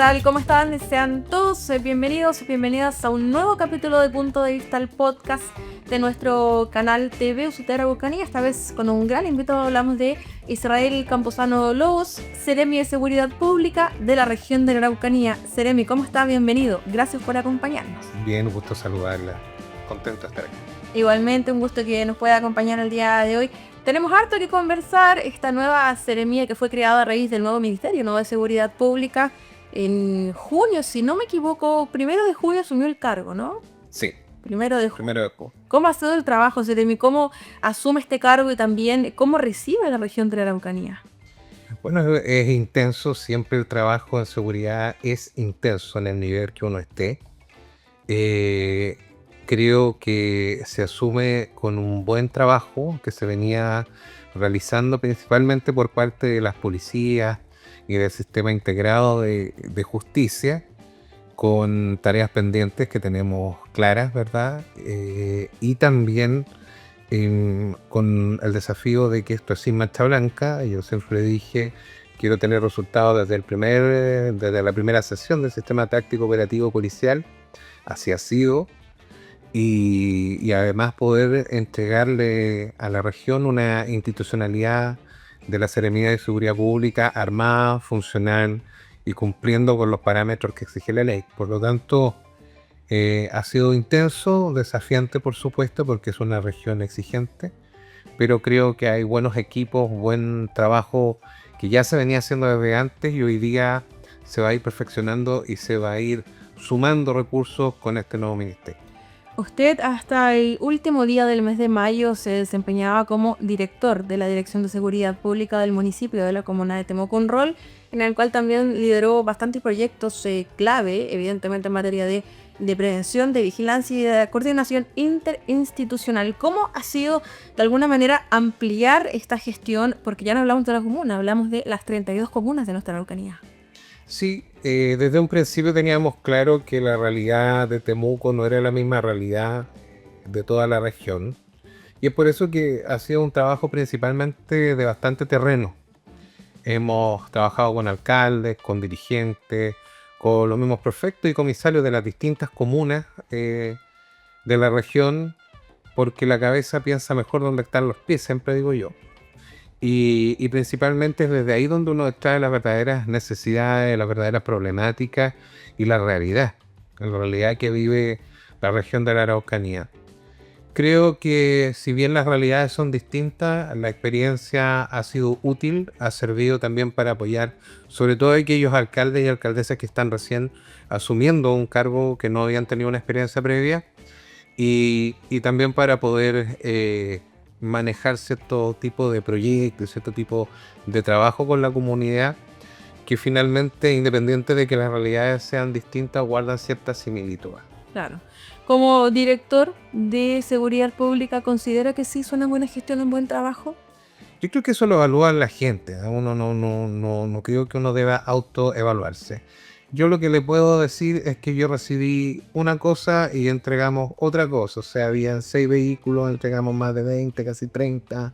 tal? ¿Cómo están? Sean todos bienvenidos y bienvenidas a un nuevo capítulo de Punto de Vista, el podcast de nuestro canal TV Ushuaia Araucanía. Esta vez con un gran invitado hablamos de Israel Camposano Lobos, Seremi de Seguridad Pública de la región de la Araucanía. Seremi, ¿cómo está? Bienvenido. Gracias por acompañarnos. Bien, un gusto saludarla. Contento de estar aquí. Igualmente, un gusto que nos pueda acompañar el día de hoy. Tenemos harto que conversar. Esta nueva Seremía que fue creada a raíz del nuevo Ministerio de Seguridad Pública en junio, si no me equivoco, 1 de junio asumió el cargo, ¿no? Sí. 1 de junio. 1 de junio. ¿Cómo ha sido el trabajo, Seremi? ¿Cómo asume este cargo y también cómo recibe la región de la Araucanía? Bueno, es intenso. Siempre el trabajo en seguridad es intenso en el nivel que uno esté. Creo que se asume con un buen trabajo que se venía realizando principalmente por parte de las policías y del sistema integrado de justicia, con tareas pendientes que tenemos claras, ¿verdad? Y también con el desafío de que esto es sin mancha blanca. Yo siempre dije, quiero tener resultados desde la primera sesión del sistema táctico operativo policial. Así ha sido. Y además poder entregarle a la región una institucionalidad de la Seremía de Seguridad Pública armada, funcional y cumpliendo con los parámetros que exige la ley. Por lo tanto, ha sido intenso, desafiante por supuesto, porque es una región exigente, pero creo que hay buenos equipos, buen trabajo que ya se venía haciendo desde antes y hoy día se va a ir perfeccionando y se va a ir sumando recursos con este nuevo ministerio. Usted hasta el último día del mes de mayo se desempeñaba como director de la Dirección de Seguridad Pública del municipio de la comuna de Temuco, un rol en el cual también lideró bastantes proyectos clave, evidentemente en materia de prevención, de vigilancia y de coordinación interinstitucional. ¿Cómo ha sido de alguna manera ampliar esta gestión? Porque ya no hablamos de la comuna, hablamos de las 32 comunas de nuestra Araucanía. Sí, desde un principio teníamos claro que la realidad de Temuco no era la misma realidad de toda la región. Y es por eso que ha sido un trabajo principalmente de bastante terreno. Hemos trabajado con alcaldes, con dirigentes, con los mismos prefectos y comisarios de las distintas comunas de la región, porque la cabeza piensa mejor donde están los pies, siempre digo yo. Y principalmente es desde ahí donde uno extrae las verdaderas necesidades, las verdaderas problemáticas y la realidad que vive la región de la Araucanía. Creo que si bien las realidades son distintas, la experiencia ha sido útil, ha servido también para apoyar sobre todo a aquellos alcaldes y alcaldesas que están recién asumiendo un cargo que no habían tenido una experiencia previa y también para poder manejar cierto tipo de proyectos, cierto tipo de trabajo con la comunidad que finalmente, independiente de que las realidades sean distintas, guardan ciertas similitudes. Claro. Como director de Seguridad Pública, ¿considera que sí hizo una buena gestión, un buen trabajo? Yo creo que eso lo evalúa la gente. Uno no creo que uno deba autoevaluarse. Yo lo que le puedo decir es que yo recibí una cosa y entregamos otra cosa. O sea, habían 6 vehículos, entregamos más de 20, casi 30.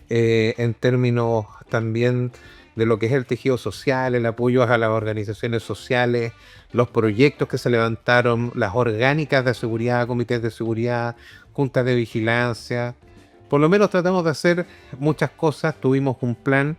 En términos también de lo que es el tejido social, el apoyo a las organizaciones sociales, los proyectos que se levantaron, las orgánicas de seguridad, comités de seguridad, juntas de vigilancia. Por lo menos tratamos de hacer muchas cosas, tuvimos un plan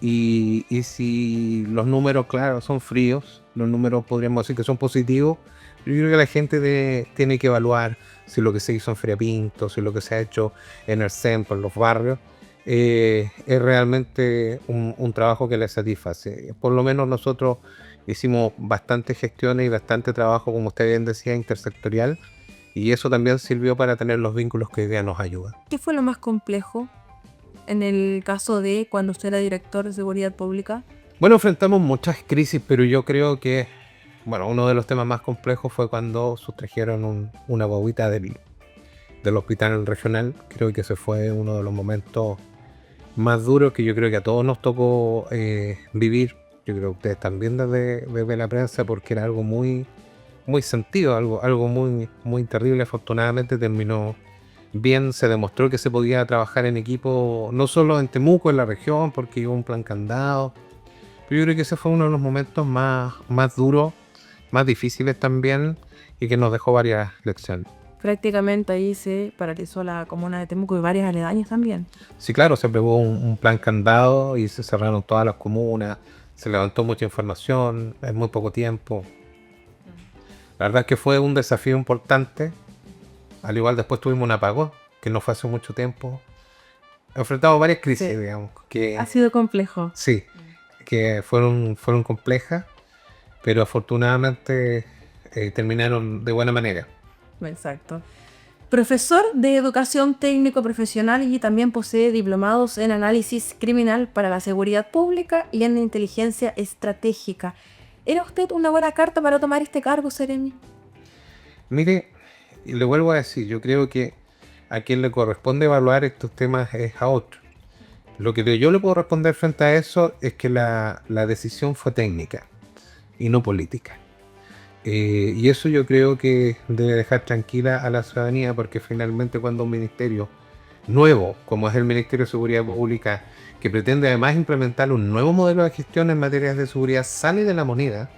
y si los números, claro, son fríos, los números podríamos decir que son positivos, yo creo que la gente tiene que evaluar si lo que se hizo en Feria Pinto, si lo que se ha hecho en el centro, en los barrios, es realmente un trabajo que les satisface. Por lo menos nosotros hicimos bastantes gestiones y bastante trabajo, como usted bien decía, intersectorial, y eso también sirvió para tener los vínculos que hoy día nos ayudan. ¿Qué fue lo más complejo en el caso de cuando usted era director de Seguridad Pública? Bueno, enfrentamos muchas crisis, pero yo creo que uno de los temas más complejos fue cuando sustrajeron una guaguita del hospital regional. Creo que ese fue uno de los momentos más duros que yo creo que a todos nos tocó vivir. Yo creo que ustedes también desde la prensa, porque era algo muy, muy sentido, algo muy, muy terrible. Afortunadamente terminó bien, se demostró que se podía trabajar en equipo, no solo en Temuco, en la región, porque hubo un plan candado, Yo creo que ese fue uno de los momentos más duros, más difíciles también, y que nos dejó varias lecciones. Prácticamente ahí se paralizó la comuna de Temuco y varias aledañas también. Sí, claro, se aprobó un plan candado y se cerraron todas las comunas, se levantó mucha información en muy poco tiempo. La verdad es que fue un desafío importante. Al igual después tuvimos un apagón, que no fue hace mucho tiempo. Enfrentamos varias crisis, Sí. digamos, que Ha sido complejo. sí, que fueron complejas, pero afortunadamente terminaron de buena manera. Exacto. Profesor de Educación Técnico Profesional y también posee diplomados en Análisis Criminal para la Seguridad Pública y en Inteligencia Estratégica. ¿Era usted una buena carta para tomar este cargo, Seremi? Mire, y le vuelvo a decir, yo creo que a quien le corresponde evaluar estos temas es a otro. Lo que yo le puedo responder frente a eso es que la decisión fue técnica y no política. Y eso yo creo que debe dejar tranquila a la ciudadanía, porque finalmente cuando un ministerio nuevo, como es el Ministerio de Seguridad Pública, que pretende además implementar un nuevo modelo de gestión en materias de seguridad, sale de la moneda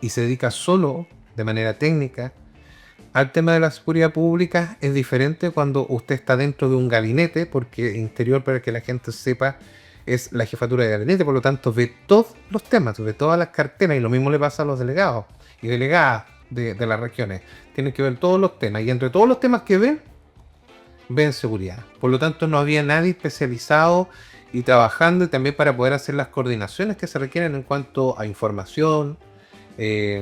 y se dedica solo de manera técnica al tema de la seguridad pública, es diferente cuando usted está dentro de un gabinete, porque interior, para que la gente sepa, es la jefatura de gabinete, por lo tanto ve todos los temas, ve todas las carteras, y lo mismo le pasa a los delegados y delegadas de las regiones. Tienen que ver todos los temas, y entre todos los temas que ven seguridad. Por lo tanto, no había nadie especializado y trabajando, y también para poder hacer las coordinaciones que se requieren en cuanto a información,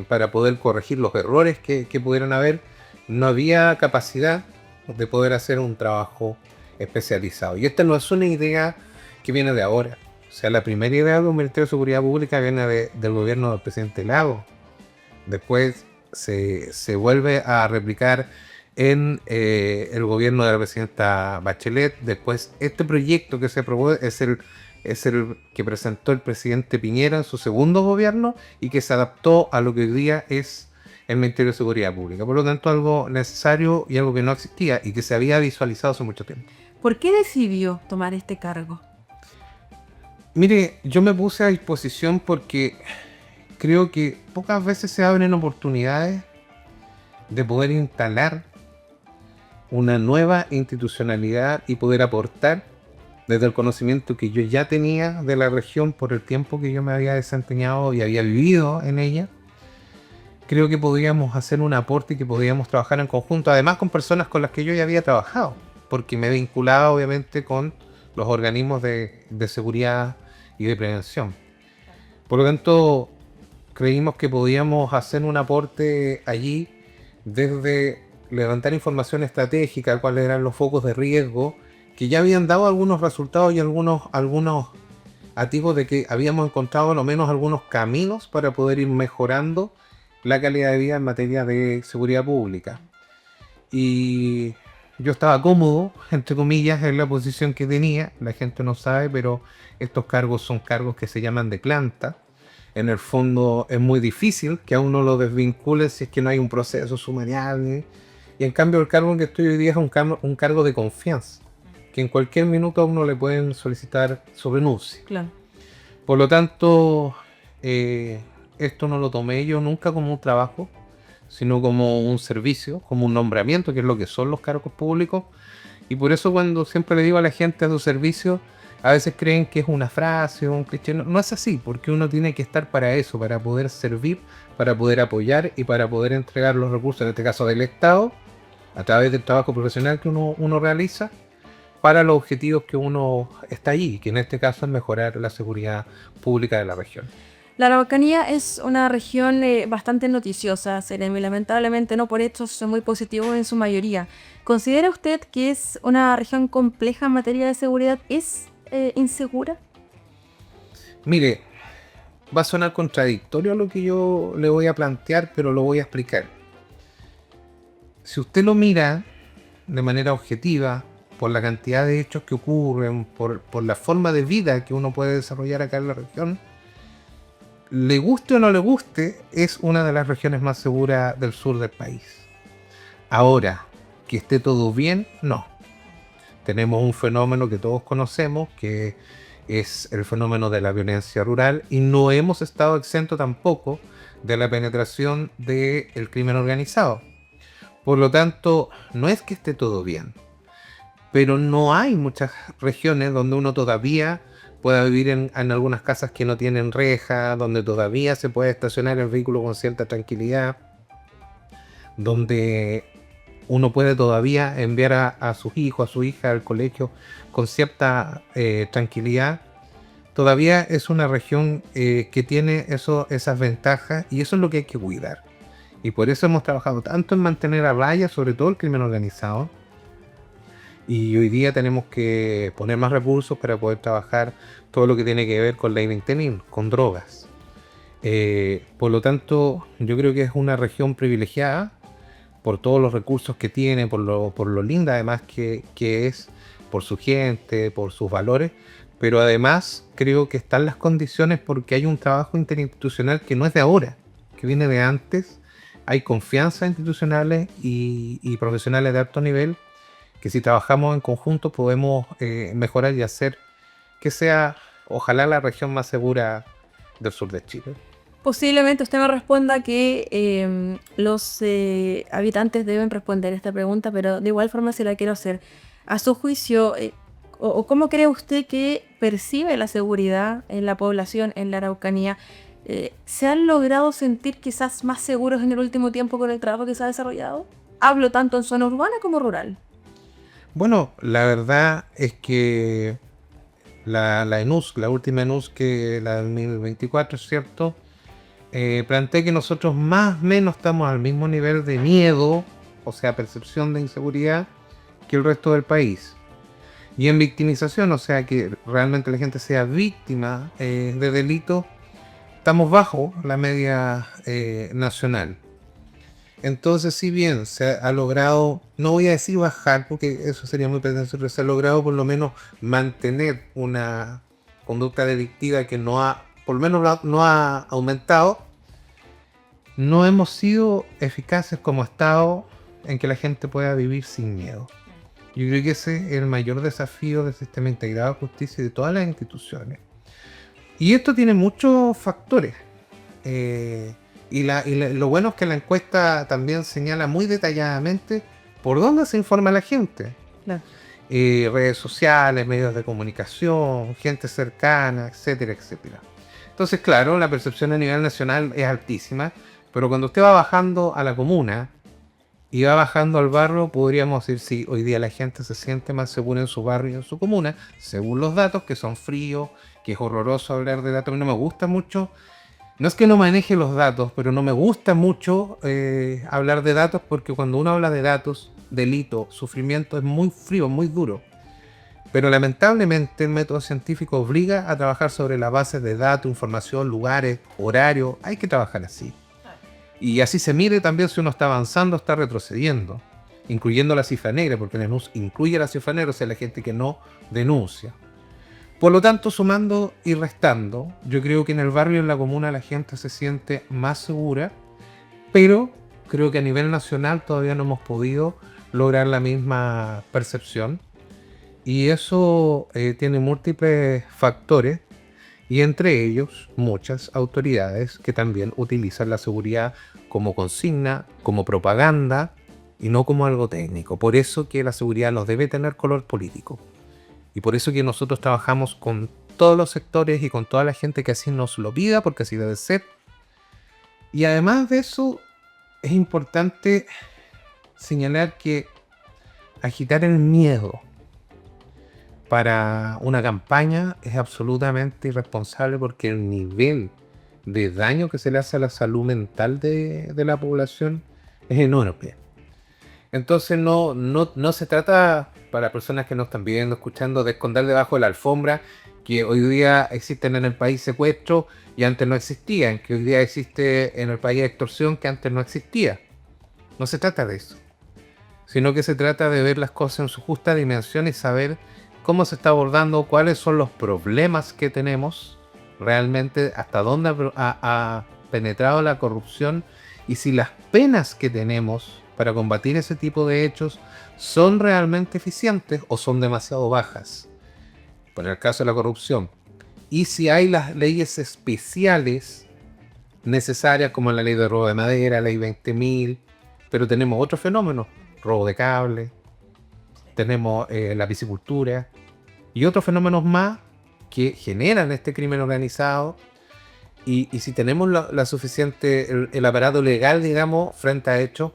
para poder corregir los errores que pudieran haber. No había capacidad de poder hacer un trabajo especializado. Y esta no es una idea que viene de ahora. O sea, la primera idea de un Ministerio de Seguridad Pública viene del gobierno del presidente Lago. Después se vuelve a replicar en el gobierno de la presidenta Bachelet. Después, este proyecto que se aprobó es el que presentó el presidente Piñera en su segundo gobierno, y que se adaptó a lo que hoy día es el Ministerio de Seguridad Pública. Por lo tanto, algo necesario y algo que no existía y que se había visualizado hace mucho tiempo. ¿Por qué decidió tomar este cargo? Mire, yo me puse a disposición porque creo que pocas veces se abren oportunidades de poder instalar una nueva institucionalidad y poder aportar desde el conocimiento que yo ya tenía de la región por el tiempo que yo me había desempeñado y había vivido en ella. Creo que podíamos hacer un aporte y que podíamos trabajar en conjunto, además con personas con las que yo ya había trabajado, porque me vinculaba obviamente con los organismos de seguridad y de prevención. Por lo tanto, creímos que podíamos hacer un aporte allí desde levantar información estratégica, cuáles eran los focos de riesgo, que ya habían dado algunos resultados y algunos atisbos de que habíamos encontrado al menos algunos caminos para poder ir mejorando la calidad de vida en materia de seguridad pública. Y yo estaba cómodo, entre comillas, en la posición que tenía. La gente no sabe, pero estos cargos son cargos que se llaman de planta. En el fondo es muy difícil que a uno lo desvincule si es que no hay un proceso sumarial. Y en cambio el cargo en que estoy hoy día es un cargo de confianza, que en cualquier minuto a uno le pueden solicitar su renuncia. Claro. Por lo tanto, esto no lo tomé yo nunca como un trabajo, sino como un servicio, como un nombramiento, que es lo que son los cargos públicos. Y por eso cuando siempre le digo a la gente a su servicio, a veces creen que es una frase o un cliché. No es así, porque uno tiene que estar para eso, para poder servir, para poder apoyar y para poder entregar los recursos, en este caso del Estado, a través del trabajo profesional que uno realiza, para los objetivos que uno está allí, que en este caso es mejorar la seguridad pública de la región. La Araucanía es una región bastante noticiosa, Seremi, lamentablemente no por hechos muy positivos en su mayoría. ¿Considera usted que es una región compleja en materia de seguridad? ¿Es insegura? Mire, va a sonar contradictorio lo que yo le voy a plantear, pero lo voy a explicar. Si usted lo mira de manera objetiva, por la cantidad de hechos que ocurren, por la forma de vida que uno puede desarrollar acá en la región, le guste o no le guste, es una de las regiones más seguras del sur del país. Ahora, que esté todo bien, no. Tenemos un fenómeno que todos conocemos, que es el fenómeno de la violencia rural y no hemos estado exentos tampoco de la penetración del crimen organizado. Por lo tanto, no es que esté todo bien, pero no hay muchas regiones donde uno todavía pueda vivir en algunas casas que no tienen reja, donde todavía se puede estacionar el vehículo con cierta tranquilidad, donde uno puede todavía enviar a sus hijos, a su hija al colegio con cierta tranquilidad. Todavía es una región que tiene esas ventajas y eso es lo que hay que cuidar. Y por eso hemos trabajado tanto en mantener a raya, sobre todo el crimen organizado. Y hoy día tenemos que poner más recursos para poder trabajar todo lo que tiene que ver con la Inentenin, con drogas. Por lo tanto, yo creo que es una región privilegiada por todos los recursos que tiene, por lo linda además que es, por su gente, por sus valores, pero además creo que están las condiciones porque hay un trabajo interinstitucional que no es de ahora, que viene de antes. Hay confianza institucionales y profesionales de alto nivel que si trabajamos en conjunto podemos mejorar y hacer que sea, ojalá, la región más segura del sur de Chile. Posiblemente usted me responda que los habitantes deben responder esta pregunta, pero de igual forma se la quiero hacer. A su juicio, o ¿cómo cree usted que percibe la seguridad en la población en la Araucanía? ¿Se han logrado sentir quizás más seguros en el último tiempo con el trabajo que se ha desarrollado? Hablo tanto en zona urbana como rural. Bueno, la verdad es que la ENUS, la última ENUS, que la del 2024, es cierto, planteé que nosotros más o menos estamos al mismo nivel de miedo, o sea, percepción de inseguridad, que el resto del país. Y en victimización, o sea, que realmente la gente sea víctima de delitos, estamos bajo la media nacional. Entonces, si bien se ha logrado, no voy a decir bajar, porque eso sería muy pretencioso, pero se ha logrado por lo menos mantener una conducta delictiva que no ha, por lo menos no ha aumentado, no hemos sido eficaces como Estado en que la gente pueda vivir sin miedo. Yo creo que ese es el mayor desafío del sistema integrado de justicia y de todas las instituciones. Y esto tiene muchos factores. Lo bueno es que la encuesta también señala muy detalladamente por dónde se informa la gente. Claro. Redes sociales, medios de comunicación, gente cercana, etcétera, etcétera. Entonces, claro, la percepción a nivel nacional es altísima, pero cuando usted va bajando a la comuna y va bajando al barrio, podríamos decir, sí, hoy día la gente se siente más segura en su barrio y en su comuna, según los datos, que son fríos, que es horroroso hablar de datos. A mí no me gusta mucho, no es que no maneje los datos, pero no me gusta mucho hablar de datos, porque cuando uno habla de datos, delito, sufrimiento, es muy frío, muy duro. Pero lamentablemente el método científico obliga a trabajar sobre la base de datos, información, lugares, horarios. Hay que trabajar así. Y así se mire también si uno está avanzando o está retrocediendo, incluyendo la cifra negra, porque la ENUS incluye la cifra negra, o sea, la gente que no denuncia. Por lo tanto, sumando y restando, yo creo que en el barrio y en la comuna la gente se siente más segura, pero creo que a nivel nacional todavía no hemos podido lograr la misma percepción. Y eso tiene múltiples factores, y entre ellos muchas autoridades que también utilizan la seguridad como consigna, como propaganda y no como algo técnico. Por eso que la seguridad no debe tener color político. Y por eso que nosotros trabajamos con todos los sectores y con toda la gente que así nos lo pida, porque así debe ser. Y además de eso, es importante señalar que agitar el miedo para una campaña es absolutamente irresponsable, porque el nivel de daño que se le hace a la salud mental de la población es enorme. Entonces no se trata, para personas que nos están viendo, escuchando, de esconder debajo de la alfombra que hoy día existen en el país secuestros y antes no existían, que hoy día existe en el país extorsión que antes no existía. No se trata de eso, sino que se trata de ver las cosas en su justa dimensión y saber cómo se está abordando, cuáles son los problemas que tenemos realmente, hasta dónde ha penetrado la corrupción y si las penas que tenemos para combatir ese tipo de hechos son realmente eficientes o son demasiado bajas. Por el caso de la corrupción, y si hay las leyes especiales necesarias, como la ley de robo de madera, ley 20.000, pero tenemos otros fenómenos, robo de cable, tenemos la piscicultura y otros fenómenos más que generan este crimen organizado. Y si tenemos la suficiente, el aparato legal, digamos, frente a hechos,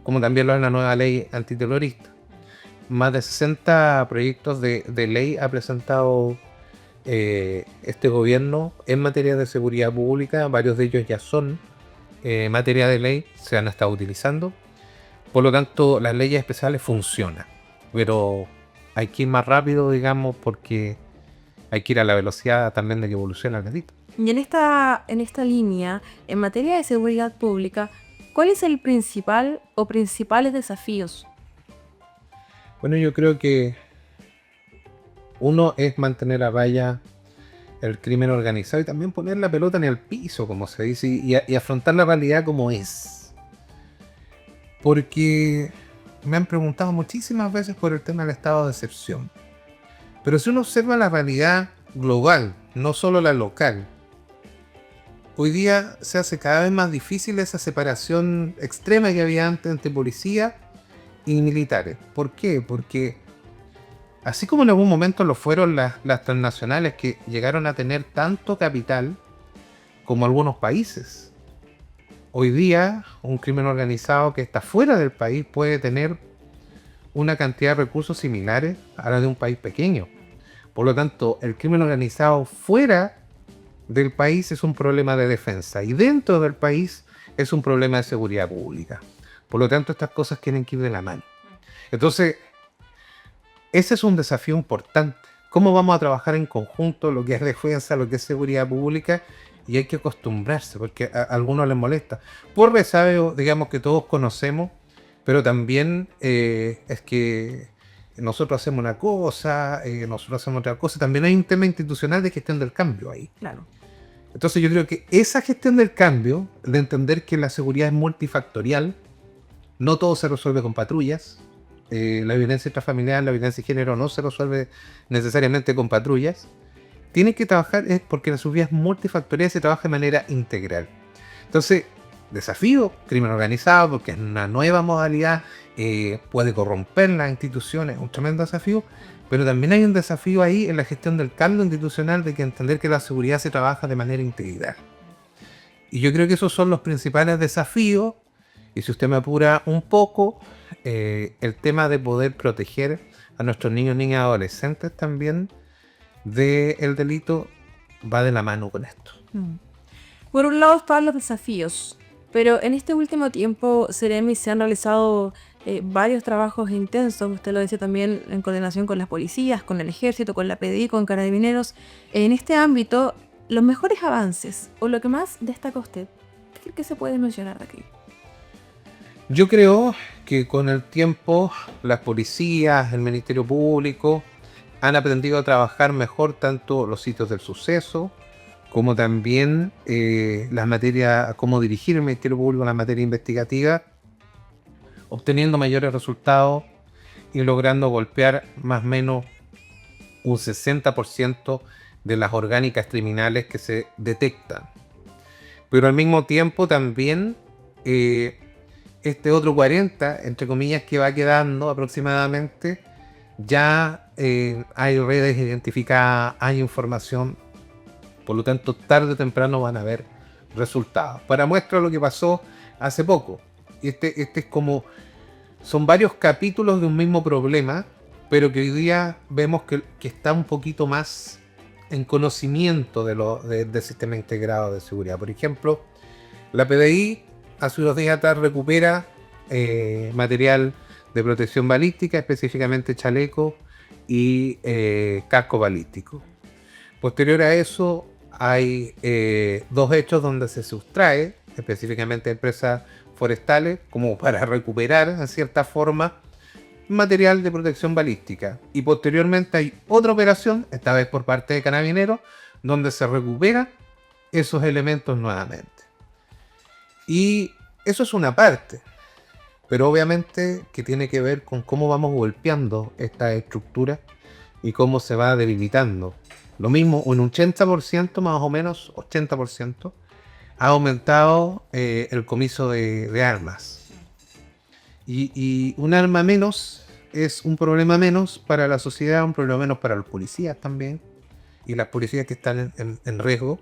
como también lo es la nueva ley antiterrorista. Más de 60 proyectos de ley ha presentado este gobierno en materia de seguridad pública. Varios de ellos ya son materia de ley, se han estado utilizando. Por lo tanto, las leyes especiales funcionan, pero hay que ir más rápido, digamos, porque hay que ir a la velocidad también de que evoluciona el delito. Y en esta línea, en materia de seguridad pública, ¿cuál es el principal o principales desafíos? Bueno, yo creo que uno es mantener a raya el crimen organizado y también poner la pelota en el piso, como se dice, y afrontar la realidad como es. Porque me han preguntado muchísimas veces por el tema del estado de excepción. Pero si uno observa la realidad global, no solo la local, hoy día se hace cada vez más difícil esa separación extrema que había antes entre policía y militares. ¿Por qué? Porque así como en algún momento lo fueron las transnacionales que llegaron a tener tanto capital como algunos países, hoy día un crimen organizado que está fuera del país puede tener una cantidad de recursos similares a la de un país pequeño. Por lo tanto, el crimen organizado fuera del país es un problema de defensa y dentro del país es un problema de seguridad pública. Por lo tanto, estas cosas tienen que ir de la mano. Entonces, ese es un desafío importante. ¿Cómo vamos a trabajar en conjunto lo que es defensa, lo que es seguridad pública? Y hay que acostumbrarse, porque a algunos les molesta. Por resabio, digamos que todos conocemos, pero también es que nosotros hacemos una cosa, nosotros hacemos otra cosa. También hay un tema institucional de gestión del cambio ahí. Claro. Entonces yo creo que esa gestión del cambio, de entender que la seguridad es multifactorial, no todo se resuelve con patrullas. La violencia intrafamiliar, la violencia de género no se resuelve necesariamente con patrullas. Tiene que trabajar porque la seguridad es multifactorial y se trabaja de manera integral. Entonces, desafío, crimen organizado, porque es una nueva modalidad, puede corromper las instituciones, un tremendo desafío, pero también hay un desafío ahí en la gestión del cambio institucional de que entender que la seguridad se trabaja de manera integral. Y yo creo que esos son los principales desafíos, y si usted me apura un poco, el tema de poder proteger a nuestros niños, niñas y adolescentes también del delito va de la mano con esto. Por un lado están los desafíos, pero en este último tiempo, Seremi, se han realizado varios trabajos intensos, usted lo decía también, en coordinación con las policías, con el ejército, con la PDI, con carabineros. En este ámbito, los mejores avances, o lo que más destaca usted, ¿qué se puede mencionar de aquí? Yo creo que con el tiempo las policías, el Ministerio Público han aprendido a trabajar mejor tanto los sitios del suceso como también las materias, cómo dirigir el Ministerio Público en la materia investigativa, obteniendo mayores resultados y logrando golpear más o menos un 60% de las orgánicas criminales que se detectan. Pero al mismo tiempo también este otro 40, entre comillas, que va quedando aproximadamente, ya hay redes identificadas, hay información, por lo tanto tarde o temprano van a haber resultados. Para muestra lo que pasó hace poco. Este es como, son varios capítulos de un mismo problema, pero que hoy día vemos que está un poquito más en conocimiento del sistema integrado de seguridad. Por ejemplo, la PDI hace unos días atrás recupera material de protección balística, específicamente chaleco y casco balístico. Posterior a eso hay dos hechos donde se sustrae, específicamente empresas forestales, como para recuperar en cierta forma material de protección balística. Y posteriormente hay otra operación, esta vez por parte de Carabineros, donde se recuperan esos elementos nuevamente. Y eso es una parte, pero obviamente que tiene que ver con cómo vamos golpeando esta estructura y cómo se va debilitando lo mismo, un 80% más o menos, 80%, ha aumentado el comiso de armas. Y un arma menos es un problema menos para la sociedad, un problema menos para los policías también, y las policías que están en riesgo.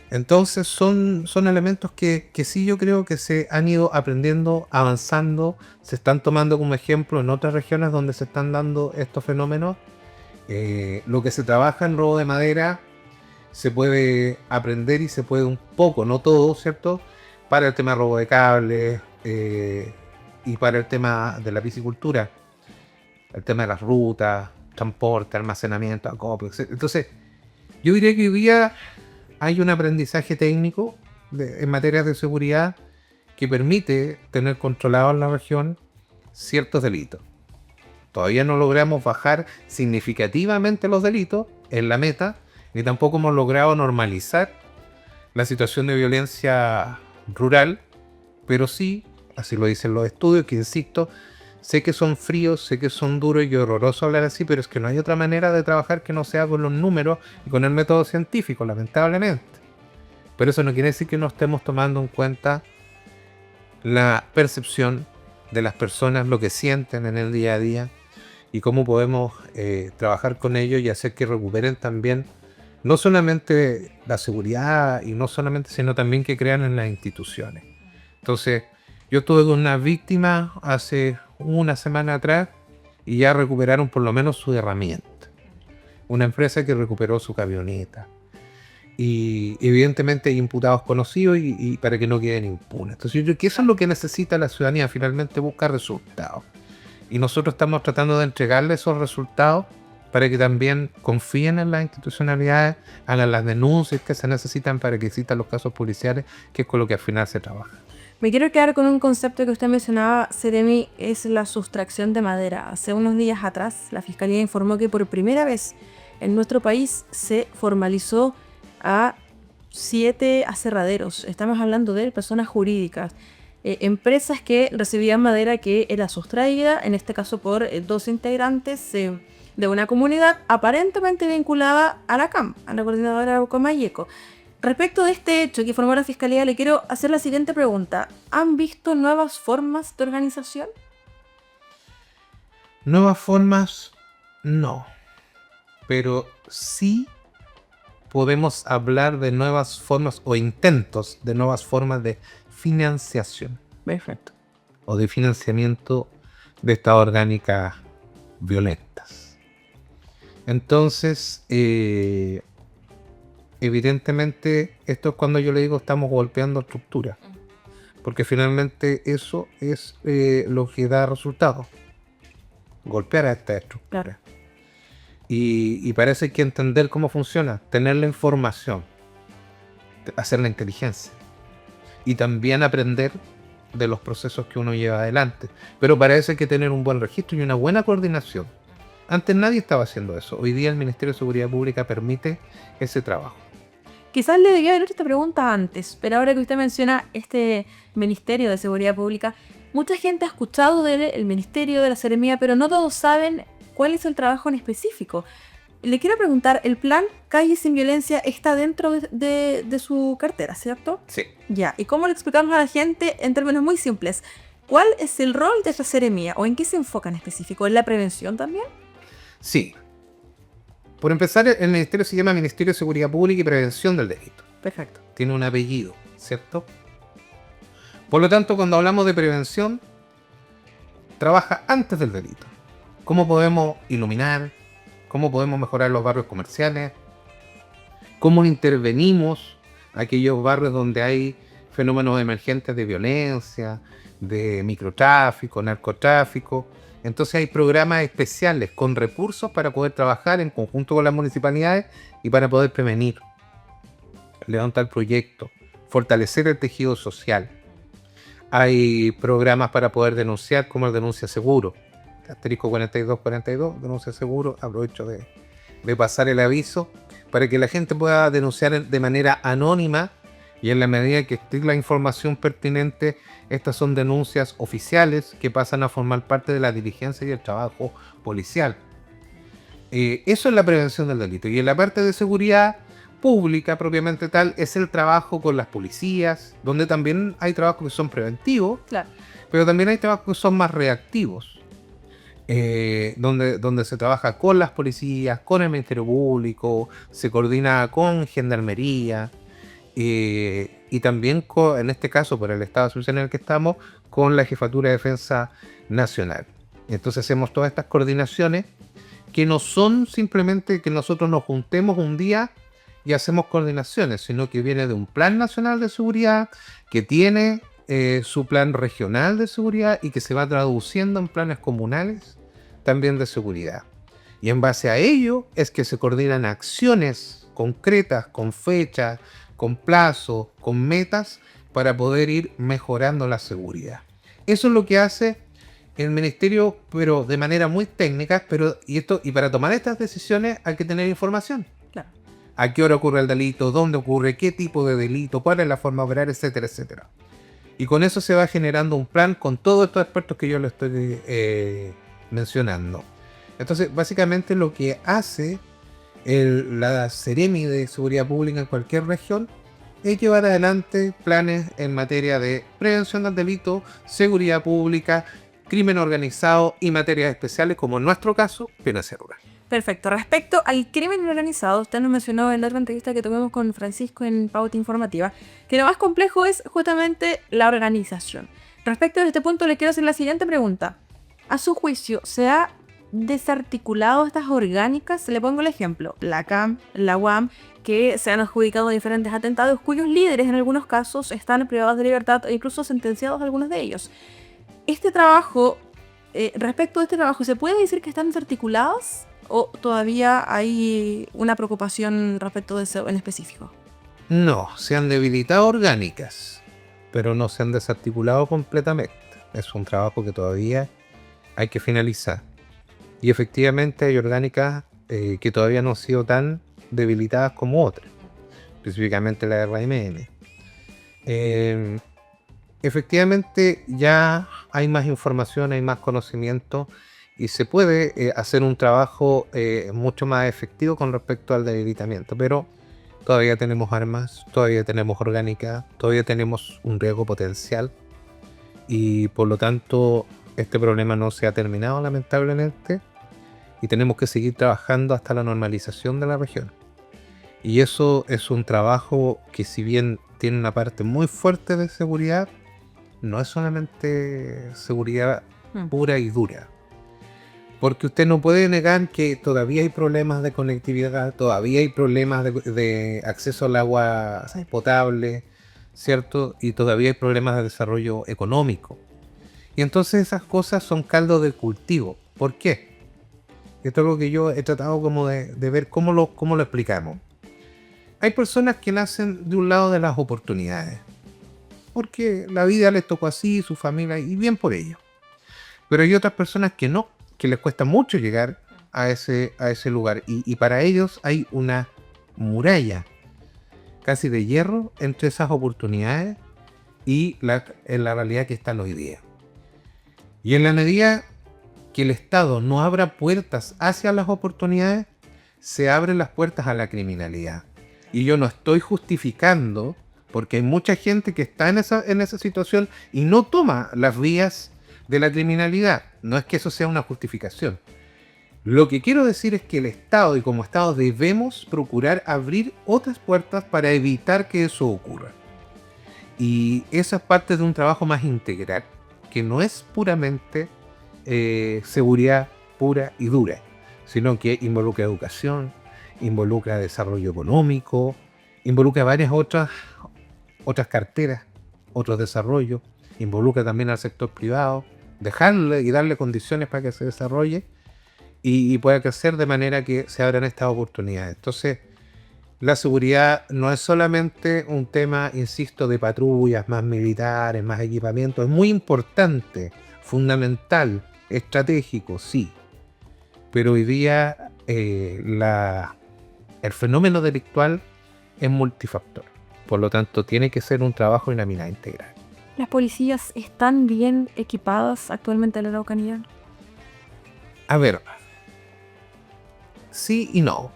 Entonces son elementos que sí yo creo que se han ido aprendiendo, avanzando, se están tomando como ejemplo en otras regiones donde se están dando estos fenómenos. Lo que se trabaja en robo de madera se puede aprender y se puede un poco, no todo, ¿cierto? Para el tema de robo de cables y para el tema de la piscicultura, el tema de las rutas, transporte, almacenamiento, acopio, etc. Entonces, yo diría que hoy día hay un aprendizaje técnico en materia de seguridad que permite tener controlado en la región ciertos delitos. Todavía no logramos bajar significativamente los delitos en la meta, ni tampoco hemos logrado normalizar la situación de violencia rural, pero sí, así lo dicen los estudios, que insisto, sé que son fríos, sé que son duros y horrorosos hablar así, pero es que no hay otra manera de trabajar que no sea con los números y con el método científico, lamentablemente. Pero eso no quiere decir que no estemos tomando en cuenta la percepción de las personas, lo que sienten en el día a día y cómo podemos trabajar con ellos y hacer que recuperen también no solamente la seguridad y no solamente, sino también que crean en las instituciones. Entonces, yo estuve con una víctima hace una semana atrás y ya recuperaron por lo menos su herramienta. Una empresa que recuperó su camioneta. Y evidentemente hay imputados conocidos y para que no queden impunes. Entonces yo creo que eso es lo que necesita la ciudadanía, finalmente busca resultados. Y nosotros estamos tratando de entregarle esos resultados para que también confíen en las institucionalidades, hagan las denuncias que se necesitan para que existan los casos policiales, que es con lo que al final se trabaja. Me quiero quedar con un concepto que usted mencionaba, Seremi, es la sustracción de madera. Hace unos días atrás, la Fiscalía informó que por primera vez en nuestro país se formalizó a 7 aserraderos. Estamos hablando de personas jurídicas, empresas que recibían madera que era sustraída, en este caso por 2 integrantes de una comunidad aparentemente vinculada a la CAM, a la Coordinadora Comayeco. Respecto de este hecho que formó la Fiscalía, le quiero hacer la siguiente pregunta. ¿Han visto nuevas formas de organización? Nuevas formas, no. Pero sí podemos hablar de nuevas formas o intentos de nuevas formas de financiación. Perfecto. O de financiamiento de estas orgánicas violentas. Entonces, evidentemente, esto es cuando yo le digo estamos golpeando estructuras. Porque finalmente eso es lo que da resultados. Golpear a esta estructura. Claro. Y parece que entender cómo funciona, tener la información, hacer la inteligencia y también aprender de los procesos que uno lleva adelante. Pero parece que tener un buen registro y una buena coordinación. Antes nadie estaba haciendo eso. Hoy día el Ministerio de Seguridad Pública permite ese trabajo. Quizás le debía haber hecho esta pregunta antes, pero ahora que usted menciona este Ministerio de Seguridad Pública, mucha gente ha escuchado del Ministerio de la Seremía, pero no todos saben cuál es el trabajo en específico. Le quiero preguntar, el plan Calle Sin Violencia está dentro de su cartera, ¿cierto? Sí. Ya, ¿y cómo le explicamos a la gente en términos muy simples? ¿Cuál es el rol de esta Seremía o en qué se enfoca en específico? ¿En la prevención también? Sí. Por empezar, el ministerio se llama Ministerio de Seguridad Pública y Prevención del Delito. Perfecto. Tiene un apellido, ¿cierto? Por lo tanto, cuando hablamos de prevención, trabaja antes del delito. ¿Cómo podemos iluminar? ¿Cómo podemos mejorar los barrios comerciales? ¿Cómo intervenimos aquellos barrios donde hay fenómenos emergentes de violencia, de microtráfico, narcotráfico? Entonces hay programas especiales con recursos para poder trabajar en conjunto con las municipalidades y para poder prevenir, levantar proyectos, fortalecer el tejido social. Hay programas para poder denunciar, como el Denuncia Seguro. Asterisco 4242, Denuncia Seguro. Aprovecho de pasar el aviso para que la gente pueda denunciar de manera anónima y en la medida que esté la información pertinente. Estas son denuncias oficiales que pasan a formar parte de la diligencia y el trabajo policial. Eso es la prevención del delito. Y en la parte de seguridad pública propiamente tal es el trabajo con las policías, donde también hay trabajos que son preventivos, Claro. pero también hay trabajos que son más reactivos, donde se trabaja con las policías, con el Ministerio Público, se coordina con Gendarmería, y también en este caso, por el estado de situación en el que estamos, con la Jefatura de Defensa Nacional. Entonces hacemos todas estas coordinaciones que no son simplemente que nosotros nos juntemos un día y hacemos coordinaciones, sino que viene de un plan nacional de seguridad que tiene su plan regional de seguridad y que se va traduciendo en planes comunales también de seguridad. Y en base a ello es que se coordinan acciones concretas, con fechas, con plazos, con metas, para poder ir mejorando la seguridad. Eso es lo que hace el ministerio, pero de manera muy técnica, y para tomar estas decisiones hay que tener información. Claro. A qué hora ocurre el delito, dónde ocurre, qué tipo de delito, cuál es la forma de operar, etcétera, etcétera. Y con eso se va generando un plan con todos estos expertos que yo les estoy mencionando. Entonces, básicamente lo que hace la Seremi de Seguridad Pública en cualquier región es llevar adelante planes en materia de prevención del delito, seguridad pública, crimen organizado y materias especiales, como en nuestro caso, violencia rural. Perfecto. Respecto al crimen organizado, usted nos mencionó en la otra entrevista que tuvimos con Francisco en Pauta Informativa, que lo más complejo es justamente la organización. Respecto a este punto, le quiero hacer la siguiente pregunta. A su juicio, ¿se ha desarticulado estas orgánicas? Le pongo el ejemplo, la CAM, la UAM, que se han adjudicado diferentes atentados, cuyos líderes en algunos casos están privados de libertad e incluso sentenciados algunos de ellos. Este trabajo, respecto a este trabajo, ¿se puede decir que están desarticulados o todavía hay una preocupación respecto de eso en específico? No, se han debilitado orgánicas, pero no se han desarticulado completamente. Es un trabajo que todavía hay que finalizar. Y efectivamente hay orgánicas que todavía no han sido tan debilitadas como otras, específicamente la RMN. Efectivamente ya hay más información, hay más conocimiento y se puede hacer un trabajo mucho más efectivo con respecto al debilitamiento, pero todavía tenemos armas, todavía tenemos orgánica, todavía tenemos un riesgo potencial y por lo tanto este problema no se ha terminado lamentablemente y tenemos que seguir trabajando hasta la normalización de la región. Y eso es un trabajo que, si bien tiene una parte muy fuerte de seguridad, no es solamente seguridad pura y dura. Porque usted no puede negar que todavía hay problemas de conectividad, todavía hay problemas de acceso al agua potable, ¿cierto? Y todavía hay problemas de desarrollo económico. Y entonces esas cosas son caldo de cultivo. ¿Por qué? Esto es algo que yo he tratado como de ver cómo lo explicamos. Hay personas que nacen de un lado de las oportunidades, porque la vida les tocó así, su familia, y bien por ello. Pero hay otras personas que no, que les cuesta mucho llegar a ese lugar, y para ellos hay una muralla casi de hierro entre esas oportunidades y en la realidad que están hoy día. Y en la medida que el Estado no abra puertas hacia las oportunidades, se abren las puertas a la criminalidad. Y yo no estoy justificando, porque hay mucha gente que está en esa situación y no toma las vías de la criminalidad. No es que eso sea una justificación. Lo que quiero decir es que el Estado, y como Estado, debemos procurar abrir otras puertas para evitar que eso ocurra. Y esa es parte de un trabajo más integral, que no es puramente seguridad pura y dura, sino que involucra educación, involucra desarrollo económico, involucra varias otras carteras, otros desarrollos, involucra también al sector privado, dejarle y darle condiciones para que se desarrolle y pueda crecer de manera que se abran estas oportunidades. Entonces, la seguridad no es solamente un tema, insisto, de patrullas, más militares, más equipamiento, es muy importante, fundamental, estratégico, sí, pero hoy día el fenómeno delictual es multifactor, por lo tanto tiene que ser un trabajo en la mirada integral. ¿Las policías están bien equipadas actualmente en la Araucanía? A ver, sí y no.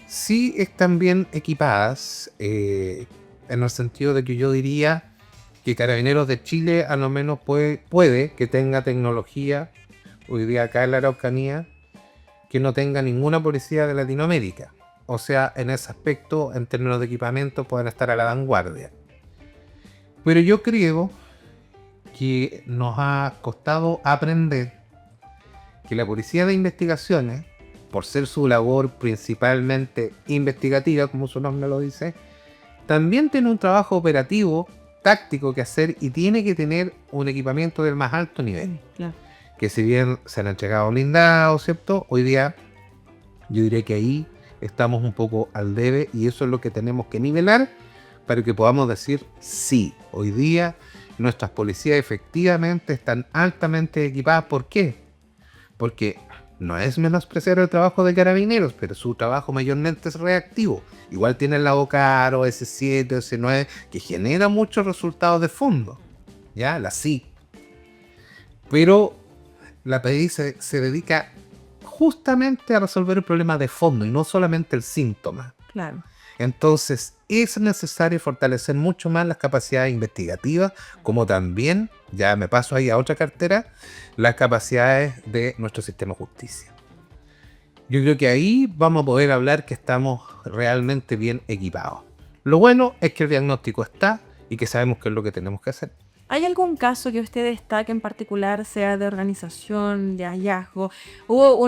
Sí están bien equipadas, en el sentido de que yo diría que Carabineros de Chile a lo menos puede que tenga tecnología hoy día acá en la Araucanía que no tenga ninguna policía de Latinoamérica. O sea, en ese aspecto, en términos de equipamiento, pueden estar a la vanguardia. Pero yo creo que nos ha costado aprender que la policía de investigaciones, por ser su labor principalmente investigativa, como su nombre lo dice, también tiene un trabajo operativo, táctico que hacer y tiene que tener un equipamiento del más alto nivel. Claro. Que si bien se han entregado blindados, ¿cierto? Hoy día yo diría que ahí estamos un poco al debe y eso es lo que tenemos que nivelar para que podamos decir sí, hoy día nuestras policías efectivamente están altamente equipadas. ¿Por qué? Porque no es menospreciar el trabajo de Carabineros, pero su trabajo mayormente es reactivo. Igual tienen la Vocaro, S7, S9, que genera muchos resultados de fondo, ¿ya? La sí. Pero la PDI se dedica justamente a resolver el problema de fondo y no solamente el síntoma. Claro. Entonces es necesario fortalecer mucho más las capacidades investigativas, como también, ya me paso ahí a otra cartera, las capacidades de nuestro sistema de justicia. Yo creo que ahí vamos a poder hablar que estamos realmente bien equipados. Lo bueno es que el diagnóstico está y que sabemos qué es lo que tenemos que hacer. ¿Hay algún caso que usted destaque en particular, sea de organización, de hallazgo? Hubo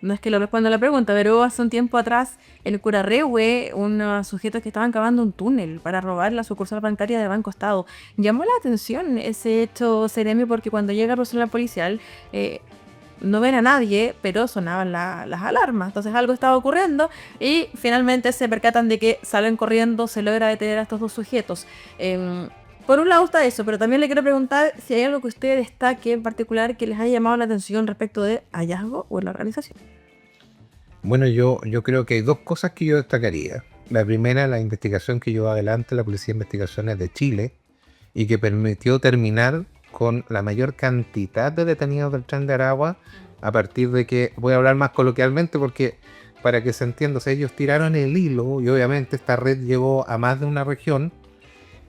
no es que lo responda a la pregunta, pero hubo hace un tiempo atrás en Curarrehue unos sujetos que estaban cavando un túnel para robar la sucursal bancaria de Banco Estado. Llamó la atención ese hecho, Seremi, porque cuando llega el personal policial no ven a nadie, pero sonaban las alarmas. Entonces algo estaba ocurriendo y finalmente se percatan de que salen corriendo, se logra detener a estos dos sujetos. Por un lado está eso, pero también le quiero preguntar si hay algo que usted destaque en particular que les haya llamado la atención respecto de hallazgo o en la organización. Bueno, yo creo que hay dos cosas que yo destacaría. La primera, la investigación que llevó adelante la Policía de Investigaciones de Chile y que permitió terminar con la mayor cantidad de detenidos del Tren de Aragua, a partir de que, voy a hablar más coloquialmente porque para que se entienda, o sea, ellos tiraron el hilo y obviamente esta red llegó a más de una región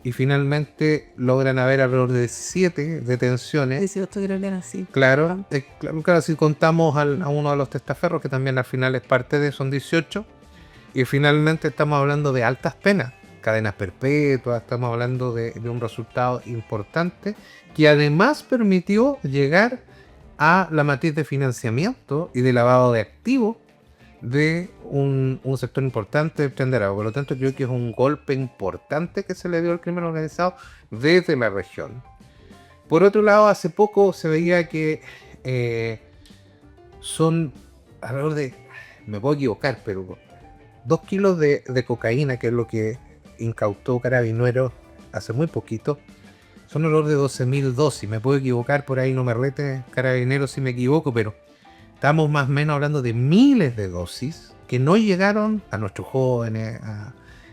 y finalmente logran haber alrededor de 7 detenciones. 18 creo que eran así. Claro, claro, si contamos a uno de los testaferros, que también al final es parte de, son 18, y finalmente estamos hablando de altas penas, cadenas perpetuas, estamos hablando de un resultado importante, que además permitió llegar a la matriz de financiamiento y de lavado de activos de un sector importante de Tren de Aragua. Por lo tanto, creo que es un golpe importante que se le dio al crimen organizado desde la región. Por otro lado, hace poco se veía que son alrededor de, me puedo equivocar, pero 2 kilos de cocaína, que es lo que incautó Carabineros hace muy poquito, son alrededor de 12.000 dosis. Me puedo equivocar, por ahí no me rete Carabineros si me equivoco, pero estamos más o menos hablando de miles de dosis que no llegaron a nuestros jóvenes,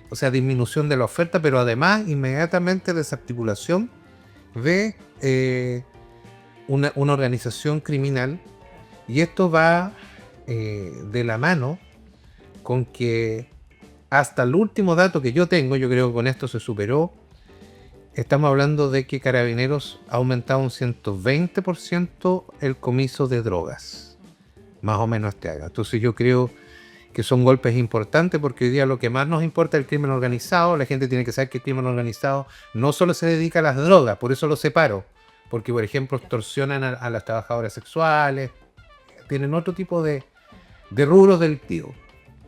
o sea, disminución de la oferta, pero además inmediatamente desarticulación de una organización criminal. Y esto va de la mano con que hasta el último dato que yo tengo, yo creo que con esto se superó, estamos hablando de que Carabineros ha aumentado un 120% el comiso de drogas. Más o menos este año. Entonces yo creo que son golpes importantes porque hoy día lo que más nos importa es el crimen organizado. La gente tiene que saber que el crimen organizado no solo se dedica a las drogas, por eso lo separo. Porque, por ejemplo, extorsionan a las trabajadoras sexuales, tienen otro tipo de rubros delictivos.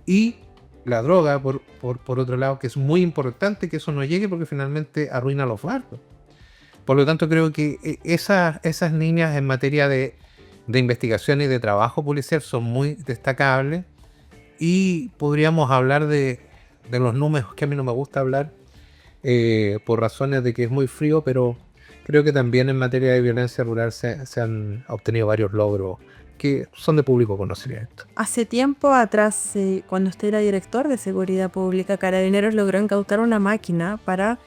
Y la droga, por otro lado, que es muy importante que eso no llegue porque finalmente arruina los barcos. Por lo tanto, creo que esas líneas en materia de investigación y de trabajo policial son muy destacables y podríamos hablar de los números, que a mí no me gusta hablar por razones de que es muy frío, pero creo que también en materia de violencia rural se han obtenido varios logros que son de público conocimiento. Hace tiempo atrás, cuando usted era director de Seguridad Pública, Carabineros logró incautar una máquina para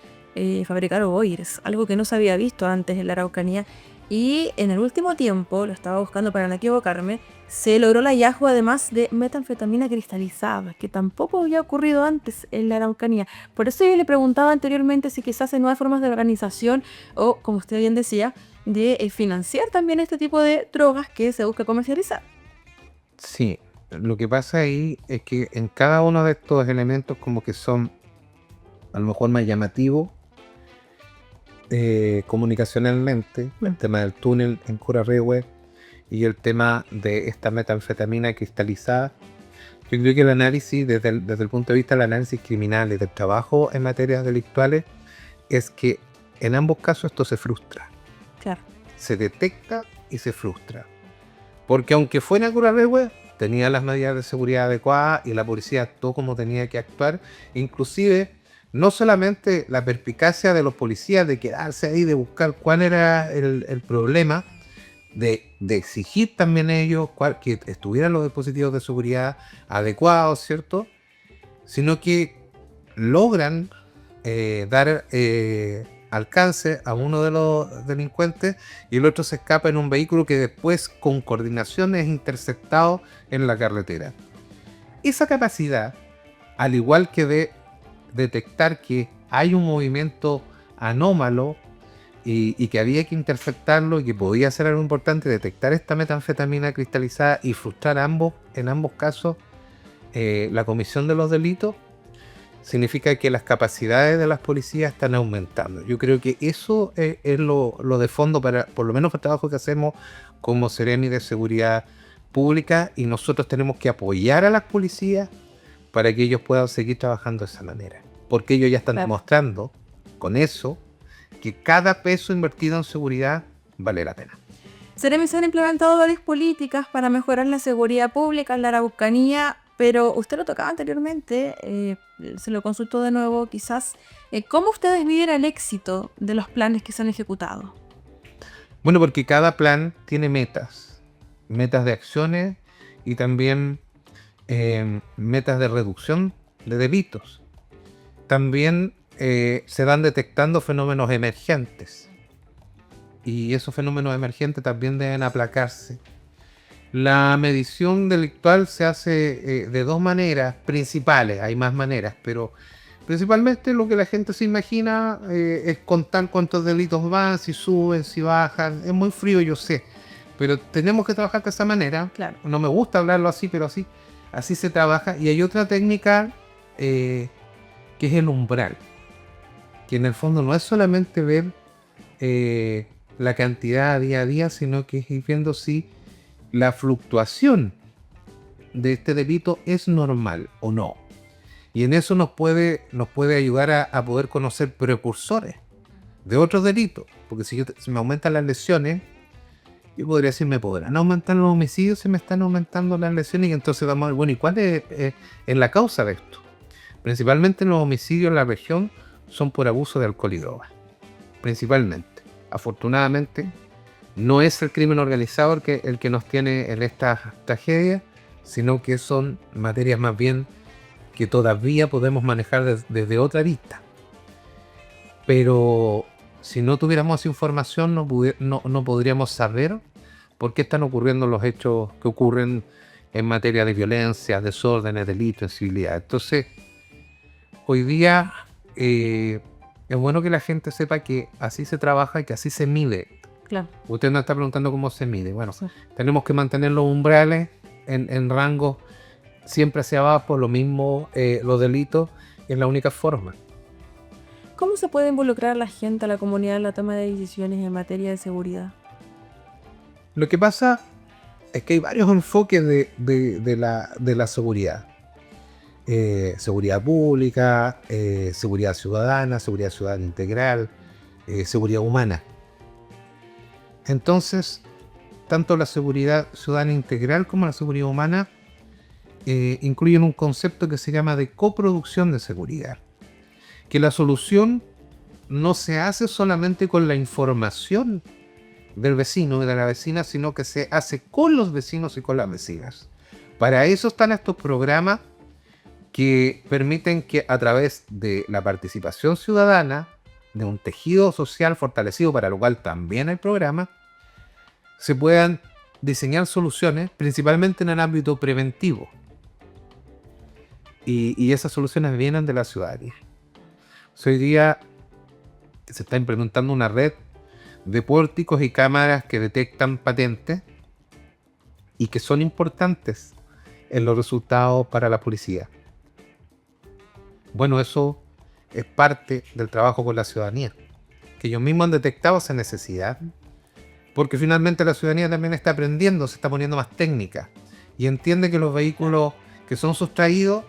fabricar ovoides, algo que no se había visto antes en la Araucanía. Y en el último tiempo, lo estaba buscando para no equivocarme, se logró el hallazgo además de metanfetamina cristalizada, que tampoco había ocurrido antes en la Araucanía. Por eso yo le preguntaba anteriormente si quizás hay nuevas formas de organización o, como usted bien decía, de financiar también este tipo de drogas que se busca comercializar. Sí, lo que pasa ahí es que en cada uno de estos elementos como que son a lo mejor más llamativos comunicacionalmente, el tema del túnel en Curarrehue y el tema de esta metanfetamina cristalizada. Yo creo que el análisis, desde el punto de vista del análisis criminal y del trabajo en materias delictuales, es que en ambos casos esto se frustra. Claro. Se detecta y se frustra. Porque aunque fuera Curarrehue, tenía las medidas de seguridad adecuadas y la policía actuó como tenía que actuar. Inclusive, no solamente la perspicacia de los policías de quedarse ahí, de buscar cuál era el problema, de exigir también ellos que estuvieran los dispositivos de seguridad adecuados, ¿cierto? Sino que logran dar alcance a uno de los delincuentes y el otro se escapa en un vehículo que después con coordinación es interceptado en la carretera. Esa capacidad, al igual que de detectar que hay un movimiento anómalo y que había que interceptarlo y que podía ser algo importante, detectar esta metanfetamina cristalizada y frustrar en ambos casos la comisión de los delitos, significa que las capacidades de las policías están aumentando. Yo creo que eso es lo de fondo para, por lo menos, el trabajo que hacemos como Seremi de Seguridad Pública, y nosotros tenemos que apoyar a las policías para que ellos puedan seguir trabajando de esa manera. Porque ellos ya están demostrando con eso que cada peso invertido en seguridad vale la pena. Seremi, se han implementado varias políticas para mejorar la seguridad pública en la Araucanía, pero usted lo tocaba anteriormente, se lo consultó de nuevo quizás. ¿Cómo ustedes miden el éxito de los planes que se han ejecutado? Bueno, porque cada plan tiene metas de acciones y también metas de reducción de delitos. También se van detectando fenómenos emergentes y esos fenómenos emergentes también deben aplacarse. La medición delictual se hace de dos maneras principales, hay más maneras, pero principalmente lo que la gente se imagina es contar cuántos delitos van, si suben, si bajan. Es muy frío, yo sé, pero tenemos que trabajar de esa manera. Claro. No me gusta hablarlo así, pero así se trabaja. Y hay otra técnica que es el umbral, que en el fondo no es solamente ver la cantidad día a día, sino que es ir viendo si la fluctuación de este delito es normal o no. Y en eso nos puede ayudar a poder conocer precursores de otros delitos. Porque si me aumentan las lesiones, yo podría decir, me podrán aumentar los homicidios, se me están aumentando las lesiones, y entonces vamos a ver, bueno, ¿y cuál es la causa de esto? Principalmente los homicidios en la región son por abuso de alcohol y drogas. Principalmente. Afortunadamente, no es el crimen organizado el que nos tiene en estas tragedias, sino que son materias más bien que todavía podemos manejar desde otra vista. Pero si no tuviéramos esa información, no podríamos saber por qué están ocurriendo los hechos que ocurren en materia de violencia, desórdenes, delitos, incivilidad. Entonces, hoy día es bueno que la gente sepa que así se trabaja y que así se mide. Claro. Usted nos está preguntando cómo se mide. Bueno, Sí. Tenemos que mantener los umbrales en rangos siempre hacia abajo, lo mismo los delitos, es la única forma. ¿Cómo se puede involucrar a la gente, a la comunidad en la toma de decisiones en materia de seguridad? Lo que pasa es que hay varios enfoques de la seguridad. Seguridad pública, seguridad ciudadana integral, seguridad humana. Entonces, tanto la seguridad ciudadana integral como la seguridad humana incluyen un concepto que se llama de coproducción de seguridad. Que la solución no se hace solamente con la información del vecino y de la vecina, sino que se hace con los vecinos y con las vecinas. Para eso están estos programas que permiten que a través de la participación ciudadana, de un tejido social fortalecido, para lo cual también hay programas, se puedan diseñar soluciones, principalmente en el ámbito preventivo. Y esas soluciones vienen de la ciudadanía. Hoy día se está implementando una red de pórticos y cámaras que detectan patentes y que son importantes en los resultados para la policía. Bueno, eso es parte del trabajo con la ciudadanía, que ellos mismos han detectado esa necesidad, porque finalmente la ciudadanía también está aprendiendo, se está poniendo más técnica y entiende que los vehículos que son sustraídos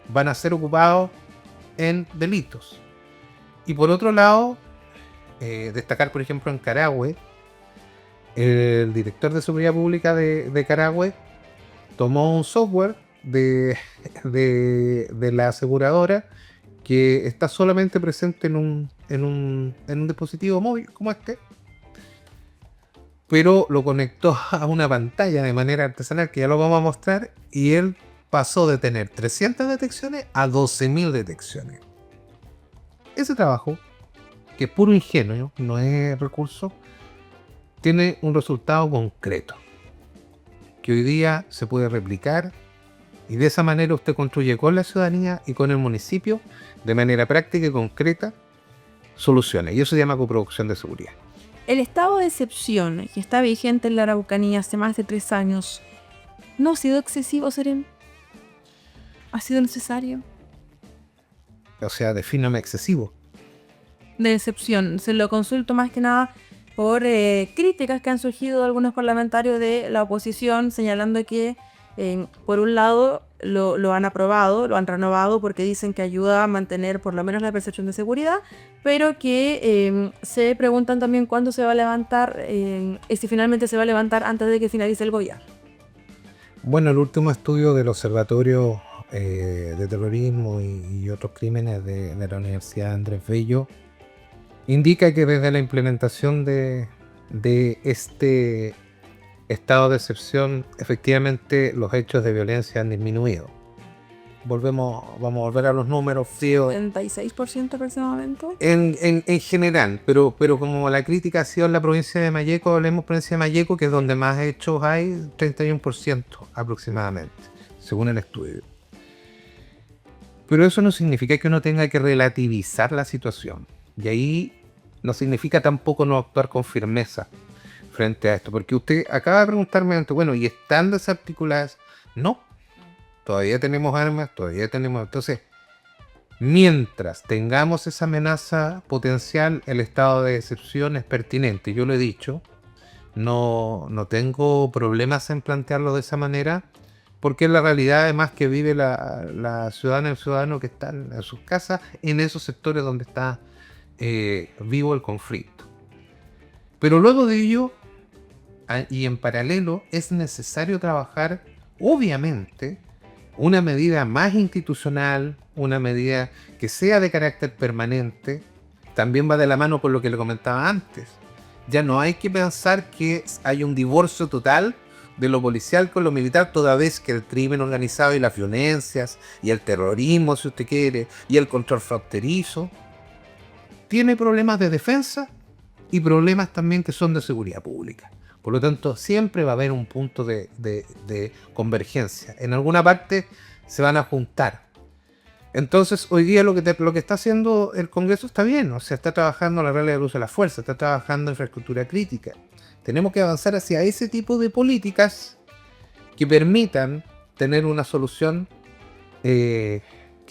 van a ser ocupados en delitos. Y por otro lado, destacar por ejemplo en Carahue, el director de seguridad pública de Carahue tomó un software de la aseguradora que está solamente presente en un dispositivo móvil como este, pero lo conectó a una pantalla de manera artesanal, que ya lo vamos a mostrar, y él pasó de tener 300 detecciones a 12.000 detecciones. Ese trabajo, que es puro ingenio, no es recurso, tiene un resultado concreto, que hoy día se puede replicar, y de esa manera usted construye con la ciudadanía y con el municipio, de manera práctica y concreta, soluciones. Y eso se llama coproducción de seguridad. El estado de excepción que está vigente en la Araucanía hace más de 3 años, ¿no ha sido excesivo, Serén? ¿Ha sido necesario? O sea, defíname excesivo. De excepción. Se lo consulto más que nada por críticas que han surgido de algunos parlamentarios de la oposición, señalando que por un lado lo han aprobado, lo han renovado porque dicen que ayuda a mantener por lo menos la percepción de seguridad, pero que se preguntan también cuándo se va a levantar y si finalmente se va a levantar antes de que finalice el gobierno. Bueno, el último estudio del Observatorio de Terrorismo y otros crímenes de la Universidad Andrés Bello indica que desde la implementación de este estado de excepción, efectivamente los hechos de violencia han disminuido. Vamos a volver a los números fríos. 36% aproximadamente. En general, pero como la crítica ha sido en la provincia de Malleco, hablemos provincia de Malleco, que es donde más hechos hay, 31% aproximadamente, según el estudio. Pero eso no significa que uno tenga que relativizar la situación. Y ahí no significa tampoco no actuar con firmeza frente a esto. Porque usted acaba de preguntarme, bueno, ¿y están desarticuladas? No. Todavía tenemos armas, todavía tenemos... Entonces, mientras tengamos esa amenaza potencial, el estado de excepción es pertinente. Yo lo he dicho, no tengo problemas en plantearlo de esa manera, porque es la realidad además que vive la ciudadana y el ciudadano que están en sus casas, en esos sectores donde está vivo el conflicto. Pero luego de ello, y en paralelo, es necesario trabajar, obviamente, una medida más institucional, una medida que sea de carácter permanente. También va de la mano con lo que le comentaba antes. Ya no hay que pensar que hay un divorcio total de lo policial con lo militar, toda vez que el crimen organizado y las violencias y el terrorismo, si usted quiere, y el control fronterizo tiene problemas de defensa y problemas también que son de seguridad pública. Por lo tanto, siempre va a haber un punto de convergencia. En alguna parte se van a juntar. Entonces, hoy día lo que está haciendo el Congreso está bien. O sea, está trabajando la regla del uso de la fuerza, está trabajando infraestructura crítica. Tenemos que avanzar hacia ese tipo de políticas que permitan tener una solución que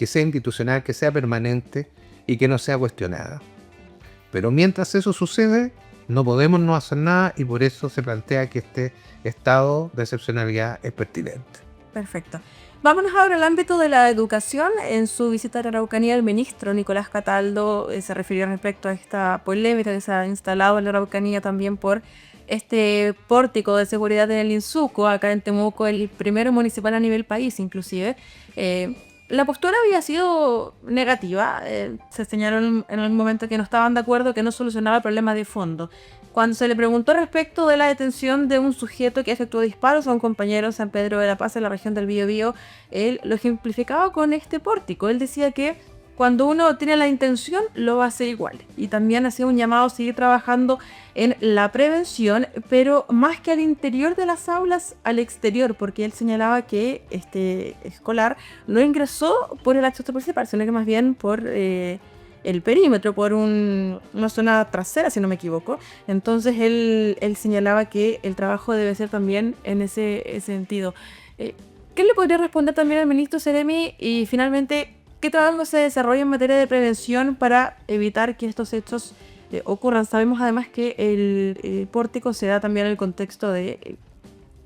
sea institucional, que sea permanente y que no sea cuestionada. Pero mientras eso sucede, no podemos no hacer nada, y por eso se plantea que este estado de excepcionalidad es pertinente. Perfecto. Vámonos ahora al ámbito de la educación. En su visita a la Araucanía, el ministro Nicolás Cataldo se refirió respecto a esta polémica que se ha instalado en la Araucanía también por este pórtico de seguridad en el Insuco, acá en Temuco, el primero municipal a nivel país inclusive. La postura había sido negativa, se señaló en el momento que no estaban de acuerdo, que no solucionaba el problema de fondo. Cuando se le preguntó respecto de la detención de un sujeto que efectuó disparos a un compañero en San Pedro de la Paz, en la región del Biobío, él lo ejemplificaba con este pórtico. Él decía que cuando uno tiene la intención, lo va a hacer igual. Y también hacía un llamado a seguir trabajando en la prevención, pero más que al interior de las aulas, al exterior, porque él señalaba que este escolar no ingresó por el acceso principal, sino que más bien por el perímetro, por una zona trasera, si no me equivoco. Entonces él señalaba que el trabajo debe ser también en ese sentido. Eh, ¿Qué le podría responder también al ministro Seremi? Y finalmente, ¿qué trabajo se desarrolla en materia de prevención para evitar que estos hechos ocurran? Sabemos además que el pórtico se da también en el contexto de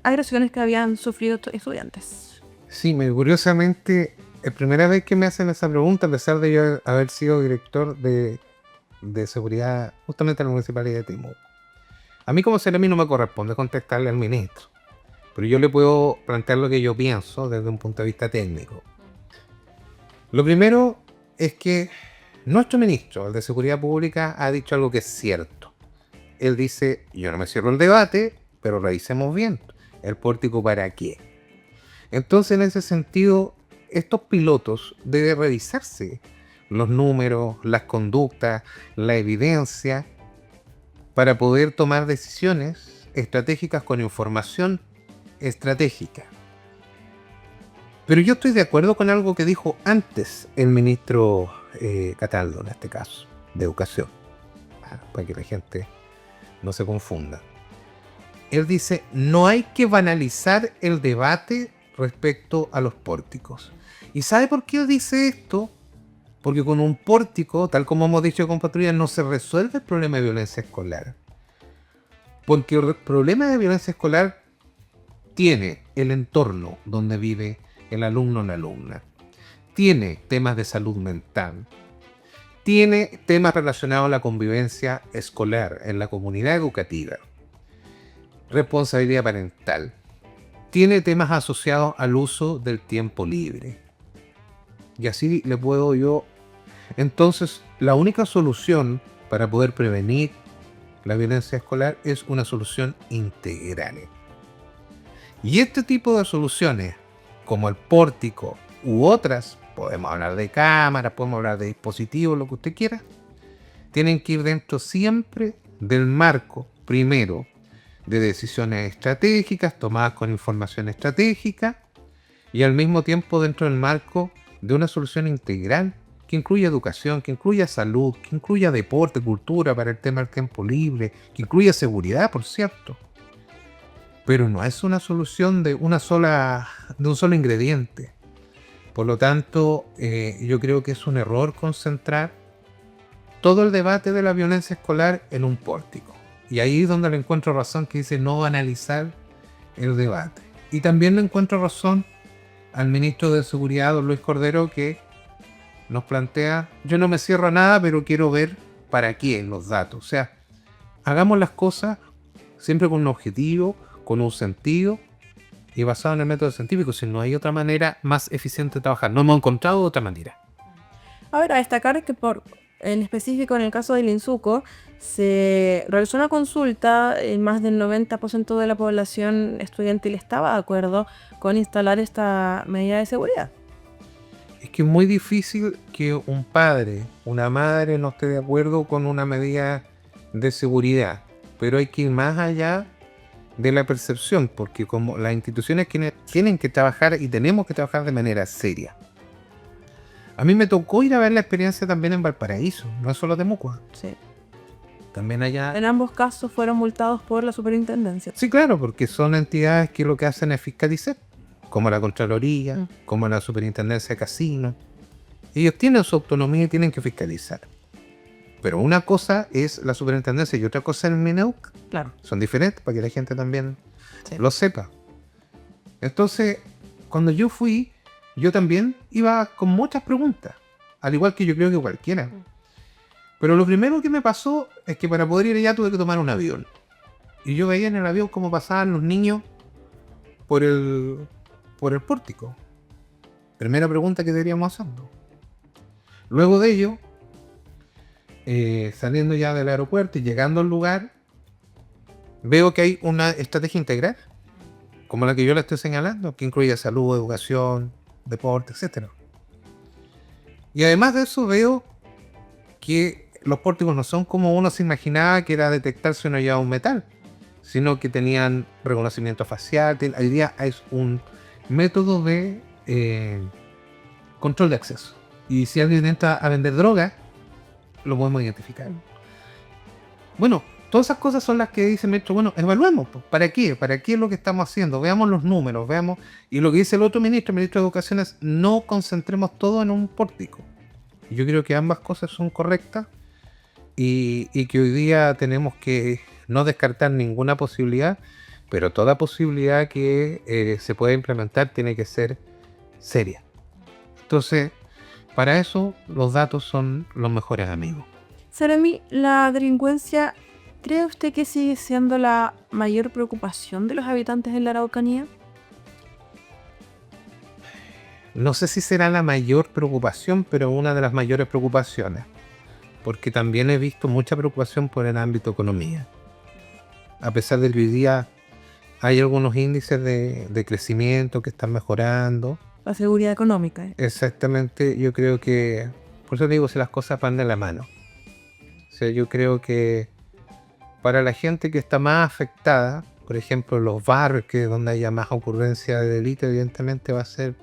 agresiones que habían sufrido estos estudiantes. Sí, curiosamente, es primera vez que me hacen esa pregunta, a pesar de yo haber sido director de seguridad justamente en la Municipalidad de Temuco. A mí como Seremi no me corresponde contestarle al ministro, pero yo le puedo plantear lo que yo pienso desde un punto de vista técnico. Lo primero es que nuestro ministro, el de Seguridad Pública, ha dicho algo que es cierto. Él dice, yo no me cierro el debate, pero revisemos bien, ¿el pórtico para qué? Entonces, en ese sentido, estos pilotos deben revisarse los números, las conductas, la evidencia, para poder tomar decisiones estratégicas con información estratégica. Pero yo estoy de acuerdo con algo que dijo antes el ministro Cataldo, en este caso, de Educación, para que la gente no se confunda. Él dice, no hay que banalizar el debate respecto a los pórticos. ¿Y sabe por qué dice esto? Porque con un pórtico, tal como hemos dicho con Patrulla, no se resuelve el problema de violencia escolar. Porque el problema de violencia escolar tiene el entorno donde vive el alumno o la alumna. Tiene temas de salud mental. Tiene temas relacionados a la convivencia escolar en la comunidad educativa. Responsabilidad parental. Tiene temas asociados al uso del tiempo libre. Y así le puedo yo. Entonces, la única solución para poder prevenir la violencia escolar es una solución integral. Y este tipo de soluciones, como el pórtico u otras, podemos hablar de cámaras, podemos hablar de dispositivos, lo que usted quiera, tienen que ir dentro siempre del marco, primero, de decisiones estratégicas tomadas con información estratégica y al mismo tiempo dentro del marco de una solución integral que incluya educación, que incluya salud, que incluya deporte, cultura para el tema del tiempo libre, que incluya seguridad, por cierto. Pero no es una solución de un solo ingrediente. Por lo tanto, yo creo que es un error concentrar todo el debate de la violencia escolar en un pórtico. Y ahí es donde le encuentro razón que dice no banalizar el debate. Y también le encuentro razón al ministro de Seguridad, don Luis Cordero, que nos plantea, yo no me cierro a nada, pero quiero ver para qué los datos. O sea, hagamos las cosas siempre con un objetivo, con un sentido y basado en el método científico, si no hay otra manera más eficiente de trabajar. No hemos encontrado otra manera. Ahora, destacar que en específico en el caso del INSUCO, se realizó una consulta y más del 90% de la población estudiantil estaba de acuerdo con instalar esta medida de seguridad. Es que es muy difícil que un padre, una madre no esté de acuerdo con una medida de seguridad, pero hay que ir más allá de la percepción, porque como las instituciones tienen que trabajar y tenemos que trabajar de manera seria. A mí me tocó ir a ver la experiencia también en Valparaíso, no es solo Temuco. Sí. También allá. En ambos casos fueron multados por la superintendencia. Sí, claro, porque son entidades que lo que hacen es fiscalizar, como la Contraloría, como la Superintendencia de Casinos. Ellos tienen su autonomía y tienen que fiscalizar. Pero una cosa es la superintendencia y otra cosa es el MINEUC. Claro. Son diferentes para que la gente también lo sepa. Entonces, cuando yo fui, yo también iba con muchas preguntas. Al igual que yo creo que cualquiera. Pero lo primero que me pasó es que para poder ir allá tuve que tomar un avión. Y yo veía en el avión cómo pasaban los niños por el pórtico. Primera pregunta que deberíamos hacerlo. Luego de ello, saliendo ya del aeropuerto y llegando al lugar, veo que hay una estrategia integral, como la que yo le estoy señalando, que incluye salud, educación, deporte, etc. Y además de eso veo que los pórticos no son como uno se imaginaba, que era detectar si uno llevaba un metal, sino que tenían reconocimiento facial. Hoy día es un método de control de acceso. Y si alguien entra a vender droga, lo podemos identificar. Bueno, todas esas cosas son las que dice el ministro. Bueno, evaluemos, pues, ¿para qué? ¿Para qué es lo que estamos haciendo? Veamos los números, veamos. Y lo que dice el otro ministro, el ministro de Educación, es no concentremos todo en un pórtico. Yo creo que ambas cosas son correctas y que hoy día tenemos que no descartar ninguna posibilidad, pero toda posibilidad que se pueda implementar tiene que ser seria. Entonces, para eso los datos son los mejores amigos. Seremi, ¿la delincuencia cree usted que sigue siendo la mayor preocupación de los habitantes de la Araucanía? No sé si será la mayor preocupación, pero una de las mayores preocupaciones, porque también he visto mucha preocupación por el ámbito economía. A pesar de que hoy día hay algunos índices de crecimiento que están mejorando. La seguridad económica. Exactamente, yo creo que, por eso digo, si las cosas van de la mano. O sea, yo creo que para la gente que está más afectada, por ejemplo, los barrios, que es donde haya más ocurrencia de delito, evidentemente va a ser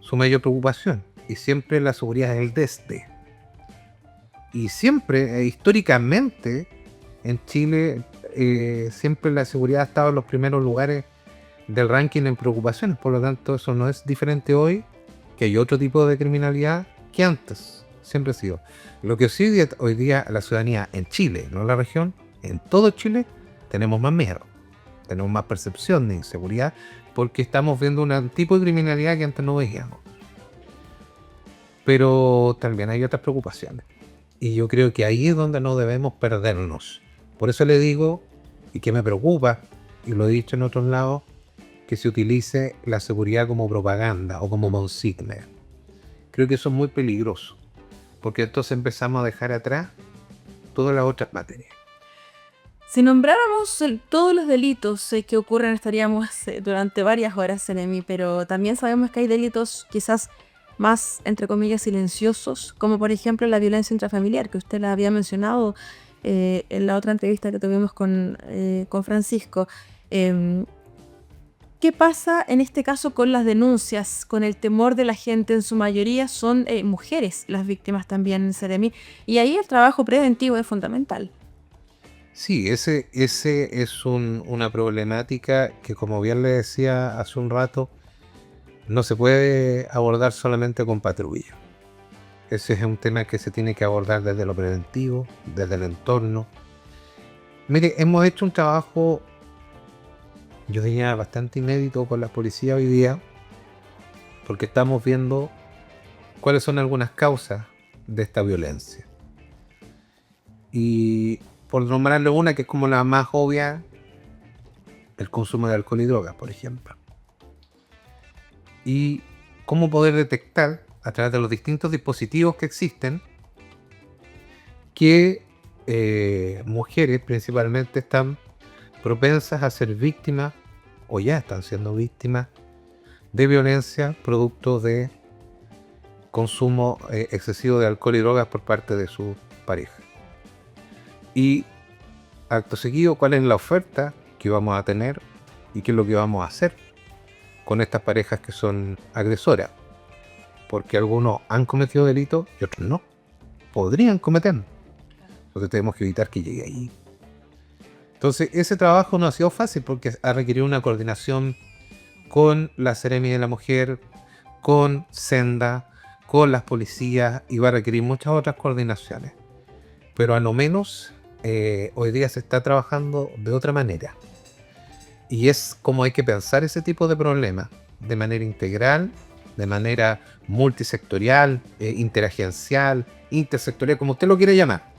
su mayor preocupación. Y siempre la seguridad es el desde. Y siempre, históricamente, en Chile, siempre la seguridad ha estado en los primeros lugares del ranking en preocupaciones. Por lo tanto, eso no es diferente hoy, que hay otro tipo de criminalidad que antes. Siempre ha sido. Lo que sí hoy día la ciudadanía en Chile, no en la región, en todo Chile, tenemos más miedo. Tenemos más percepción de inseguridad porque estamos viendo un tipo de criminalidad que antes no veíamos. Pero también hay otras preocupaciones. Y yo creo que ahí es donde no debemos perdernos. Por eso le digo, y que me preocupa, y lo he dicho en otros lados, que se utilice la seguridad como propaganda o como consigna. Creo que eso es muy peligroso, porque entonces empezamos a dejar atrás todas las otras materias. Si nombráramos todos los delitos que ocurren, estaríamos durante varias horas, Seremi, pero también sabemos que hay delitos quizás más, entre comillas, silenciosos, como por ejemplo la violencia intrafamiliar, que usted la había mencionado en la otra entrevista que tuvimos con Francisco. ¿Qué pasa en este caso con las denuncias, con el temor de la gente? En su mayoría son mujeres las víctimas también, Seremi, y ahí el trabajo preventivo es fundamental. Sí, ese es una problemática que, como bien le decía hace un rato, no se puede abordar solamente con patrulla. Ese es un tema que se tiene que abordar desde lo preventivo, desde el entorno. Mire, hemos hecho un trabajo, yo diría, bastante inédito con la policía hoy día, porque estamos viendo cuáles son algunas causas de esta violencia. Y por nombrarle una que es como la más obvia, el consumo de alcohol y drogas, por ejemplo. Y cómo poder detectar a través de los distintos dispositivos que existen que mujeres principalmente están propensas a ser víctimas o ya están siendo víctimas de violencia producto de consumo excesivo de alcohol y drogas por parte de su pareja. Y acto seguido, cuál es la oferta que vamos a tener y qué es lo que vamos a hacer con estas parejas que son agresoras, porque algunos han cometido delitos y otros no, podrían cometer, entonces tenemos que evitar que llegue ahí. Entonces ese trabajo no ha sido fácil porque ha requerido una coordinación con la Seremi de la Mujer, con Senda, con las policías, y va a requerir muchas otras coordinaciones, pero a lo menos hoy día se está trabajando de otra manera. Y es como hay que pensar ese tipo de problemas, de manera integral, de manera multisectorial, interagencial, intersectorial, como usted lo quiere llamar.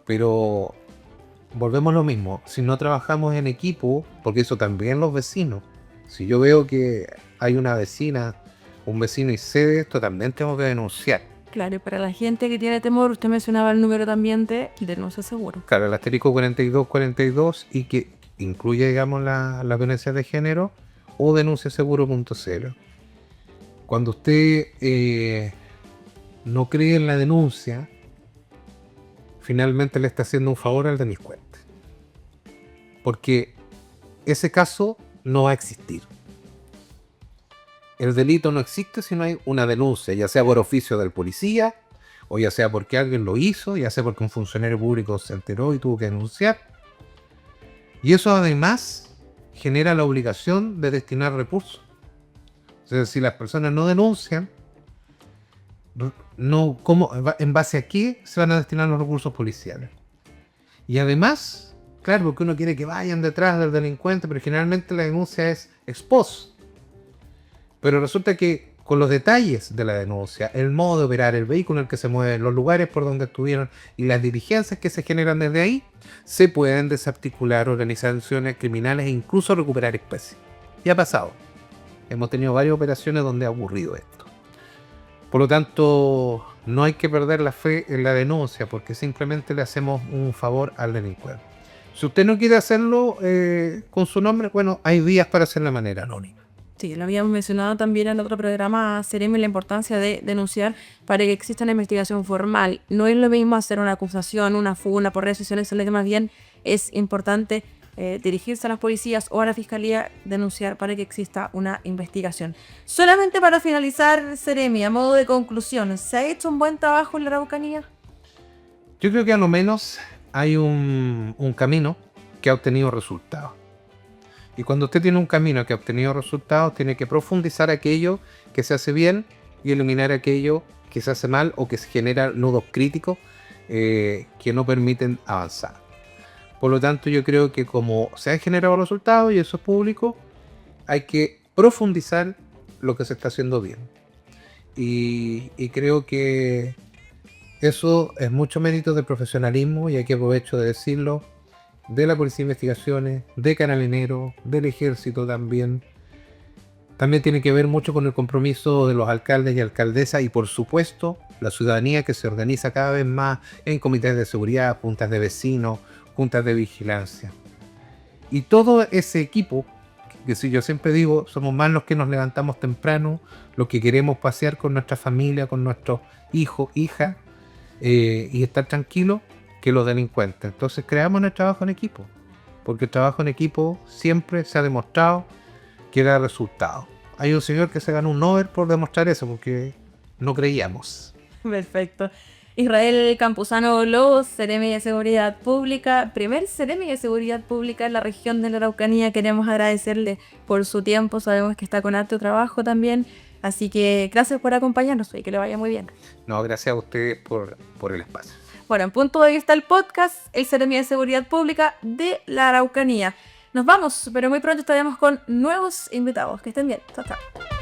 Pero volvemos a lo mismo, si no trabajamos en equipo, porque eso también los vecinos, si yo veo que hay una vecina, un vecino y sé de esto, también tengo que denunciar. Claro, y para la gente que tiene temor, usted mencionaba el número también de denuncia seguro. Claro, el asterisco 4242 y que incluye, digamos, la violencia de género o denunciaseguro.cl. Cuando usted no cree en la denuncia, finalmente le está haciendo un favor al delincuente. Porque ese caso no va a existir. El delito no existe si no hay una denuncia, ya sea por oficio del policía, o ya sea porque alguien lo hizo, ya sea porque un funcionario público se enteró y tuvo que denunciar. Y eso además genera la obligación de destinar recursos. O sea, si las personas no denuncian, ¿en base a qué se van a destinar los recursos policiales? Y además, claro, porque uno quiere que vayan detrás del delincuente, pero generalmente la denuncia es ex post. Pero resulta que con los detalles de la denuncia, el modo de operar, el vehículo en el que se mueven, los lugares por donde estuvieron y las diligencias que se generan desde ahí, se pueden desarticular organizaciones criminales e incluso recuperar especies. Y ha pasado. Hemos tenido varias operaciones donde ha ocurrido esto. Por lo tanto, no hay que perder la fe en la denuncia porque simplemente le hacemos un favor al delincuente. Si usted no quiere hacerlo con su nombre, bueno, hay vías para hacerlo de manera anónima. Sí, lo habíamos mencionado también en otro programa, Seremi, la importancia de denunciar para que exista una investigación formal. No es lo mismo hacer una acusación, una funa por redes sociales, sino que más bien es importante dirigirse a las policías o a la fiscalía, denunciar para que exista una investigación. Solamente para finalizar, Seremi, a modo de conclusión, ¿se ha hecho un buen trabajo en la Araucanía? Yo creo que a lo menos hay un camino que ha obtenido resultados. Y cuando usted tiene un camino que ha obtenido resultados, tiene que profundizar aquello que se hace bien y eliminar aquello que se hace mal o que se genera nudos críticos que no permiten avanzar. Por lo tanto, yo creo que como se han generado resultados y eso es público, hay que profundizar lo que se está haciendo bien. Y creo que eso es mucho mérito del profesionalismo y aquí aprovecho de decirlo, de la Policía de Investigaciones, de Carabineros, del Ejército también. También tiene que ver mucho con el compromiso de los alcaldes y alcaldesas y por supuesto la ciudadanía que se organiza cada vez más en comités de seguridad, juntas de vecinos, juntas de vigilancia. Y todo ese equipo, que si yo siempre digo, somos más los que nos levantamos temprano, los que queremos pasear con nuestra familia, con nuestros hijos, hijas, y estar tranquilos, que los delincuentes. Entonces creamos el trabajo en equipo, porque el trabajo en equipo siempre se ha demostrado que da resultados. Hay un señor que se ganó un Nobel por demostrar eso, porque no creíamos. Perfecto. Israel Campuzano Lobos, Seremi de Seguridad Pública, primer Seremi de Seguridad Pública en la región de la Araucanía. Queremos agradecerle por su tiempo, sabemos que está con harto trabajo también, así que gracias por acompañarnos y que le vaya muy bien. No, gracias a ustedes por el espacio. Bueno, en punto de vista el podcast, el Seremi de Seguridad Pública de la Araucanía. Nos vamos, pero muy pronto estaremos con nuevos invitados. Que estén bien. Chao, chao.